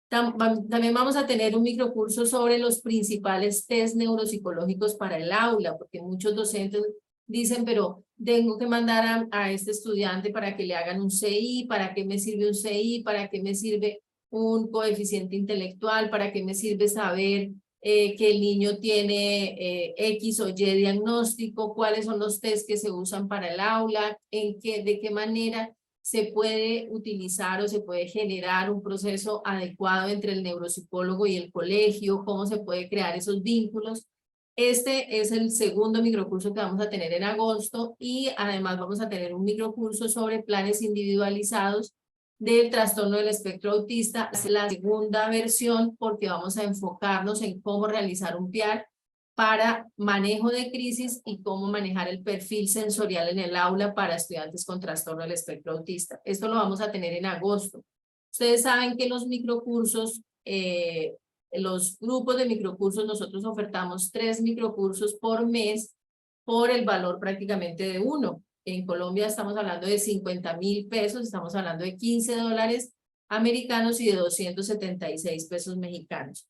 También vamos a tener un microcurso sobre los principales test neuropsicológicos para el aula, porque muchos docentes dicen: pero tengo que mandar a este estudiante para que le hagan un CI, ¿para qué me sirve un CI? ¿Para qué me sirve un coeficiente intelectual? ¿Para qué me sirve saber que el niño tiene X o Y diagnóstico? ¿Cuáles son los test que se usan para el aula? ¿De qué manera se puede utilizar o se puede generar un proceso adecuado entre el neuropsicólogo y el colegio? ¿Cómo se puede crear esos vínculos? Este es el segundo microcurso que vamos a tener en agosto, y además vamos a tener un microcurso sobre planes individualizados del trastorno del espectro autista. Es la segunda versión porque vamos a enfocarnos en cómo realizar un PIAR para manejo de crisis y cómo manejar el perfil sensorial en el aula para estudiantes con trastorno del espectro autista. Esto lo vamos a tener en agosto. Ustedes saben que los microcursos, los grupos de microcursos, nosotros ofertamos 3 microcursos por mes por el valor prácticamente de 1. En Colombia estamos hablando de 50.000 pesos, estamos hablando de 15 dólares americanos y de 276 pesos mexicanos.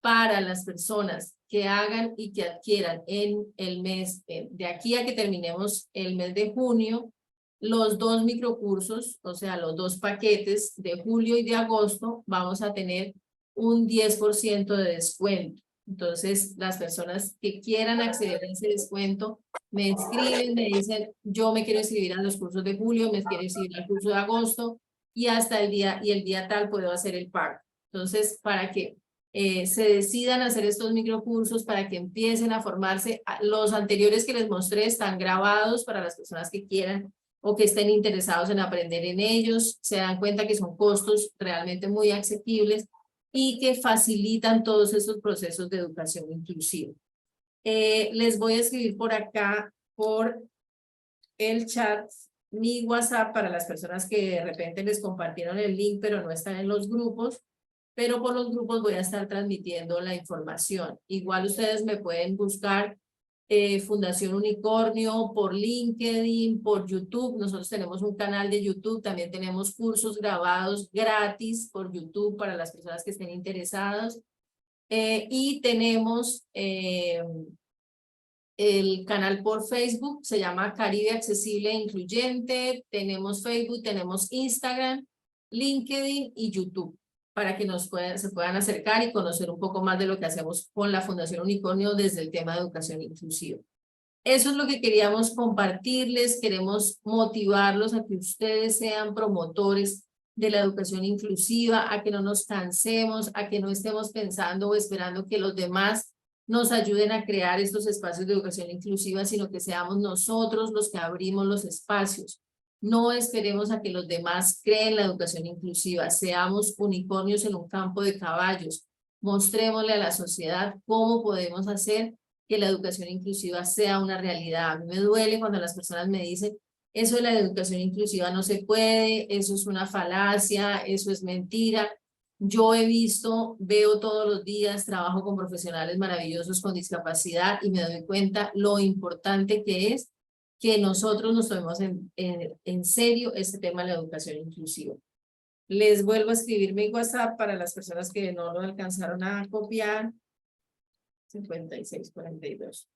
Para las personas que hagan y que adquieran en el mes, de aquí a que terminemos el mes de junio, los 2 microcursos, o sea, los 2 paquetes de julio y de agosto, vamos a tener un 10% de descuento. Entonces, las personas que quieran acceder a ese descuento, me escriben, me dicen, yo me quiero inscribir a los cursos de julio, me quiero inscribir al curso de agosto, y hasta el día tal puedo hacer el pago. Entonces, para que se decidan hacer estos microcursos, para que empiecen a formarse, los anteriores que les mostré están grabados para las personas que quieran o que estén interesados en aprender en ellos, se dan cuenta que son costos realmente muy asequibles y que facilitan todos estos procesos de educación inclusiva. Les voy a escribir por acá, por el chat, mi WhatsApp para las personas que de repente les compartieron el link, pero no están en los grupos, pero por los grupos voy a estar transmitiendo la información. Igual ustedes me pueden buscar Fundación Unicornio por LinkedIn, por YouTube. Nosotros tenemos un canal de YouTube, también tenemos cursos grabados gratis por YouTube para las personas que estén interesadas. Y tenemos el canal por Facebook, se llama Caribe Accesible e Incluyente. Tenemos Facebook, tenemos Instagram, LinkedIn y YouTube, para que se puedan acercar y conocer un poco más de lo que hacemos con la Fundación Unicornio desde el tema de educación inclusiva. Eso es lo que queríamos compartirles, queremos motivarlos a que ustedes sean promotores de la educación inclusiva, a que no nos cansemos, a que no estemos pensando o esperando que los demás nos ayuden a crear estos espacios de educación inclusiva, sino que seamos nosotros los que abrimos los espacios. No esperemos a que los demás creen la educación inclusiva, seamos unicornios en un campo de caballos, mostrémosle a la sociedad cómo podemos hacer que la educación inclusiva sea una realidad. A mí me duele cuando las personas me dicen, eso de la educación inclusiva no se puede, eso es una falacia, eso es mentira. Yo he visto, veo todos los días, trabajo con profesionales maravillosos con discapacidad y me doy cuenta lo importante que es que nosotros nos tomemos en serio este tema de la educación inclusiva. Les vuelvo a escribir mi WhatsApp para las personas que no lo alcanzaron a copiar. 5642.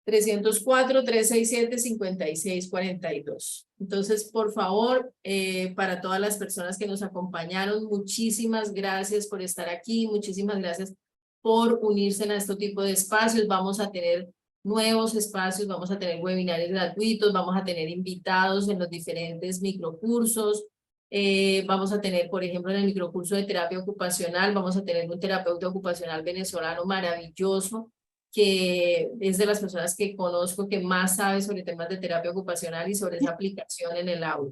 304-367-5642. Entonces, por favor, para todas las personas que nos acompañaron, muchísimas gracias por estar aquí, muchísimas gracias por unirse a este tipo de espacios. Vamos a tener nuevos espacios, vamos a tener webinarios gratuitos, vamos a tener invitados en los diferentes microcursos, vamos a tener, por ejemplo, en el microcurso de terapia ocupacional, vamos a tener un terapeuta ocupacional venezolano maravilloso, que es de las personas que conozco que más sabe sobre temas de terapia ocupacional y sobre esa aplicación en el aula.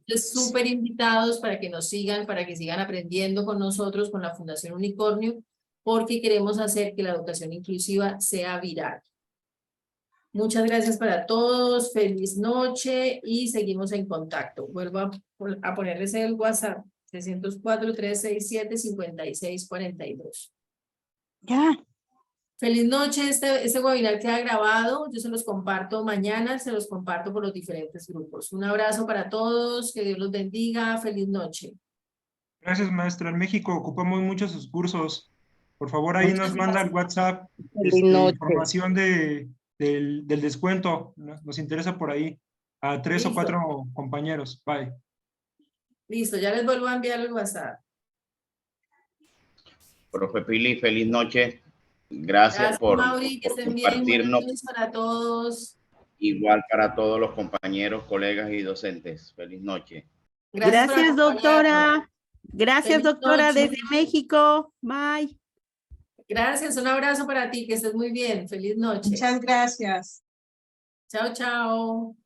Entonces, súper invitados para que nos sigan, para que sigan aprendiendo con nosotros, con la Fundación Unicornio, porque queremos hacer que la educación inclusiva sea viral. Muchas gracias para todos, feliz noche y seguimos en contacto. Vuelvo a ponerles el WhatsApp, 304-367-5642. Ya. Feliz noche, este webinar queda grabado, yo se los comparto mañana, se los comparto por los diferentes grupos. Un abrazo para todos, que Dios los bendiga, feliz noche. Gracias, maestra. En México ocupamos mucho sus cursos. Por favor, ahí nos manda el WhatsApp información del descuento. Nos interesa por ahí a 3 o 4 compañeros. Bye. Listo, ya les vuelvo a enviar el WhatsApp. Profe Pili, feliz noche. Gracias por, Mauri, que estén compartirnos. Bien, para todos. Igual para todos los compañeros, colegas y docentes. Feliz noche. Gracias doctora. Gracias, Feliz doctora, noche. desde México. Bye. Gracias, un abrazo para ti, que estés muy bien. Feliz noche. Muchas gracias. Chao, chao.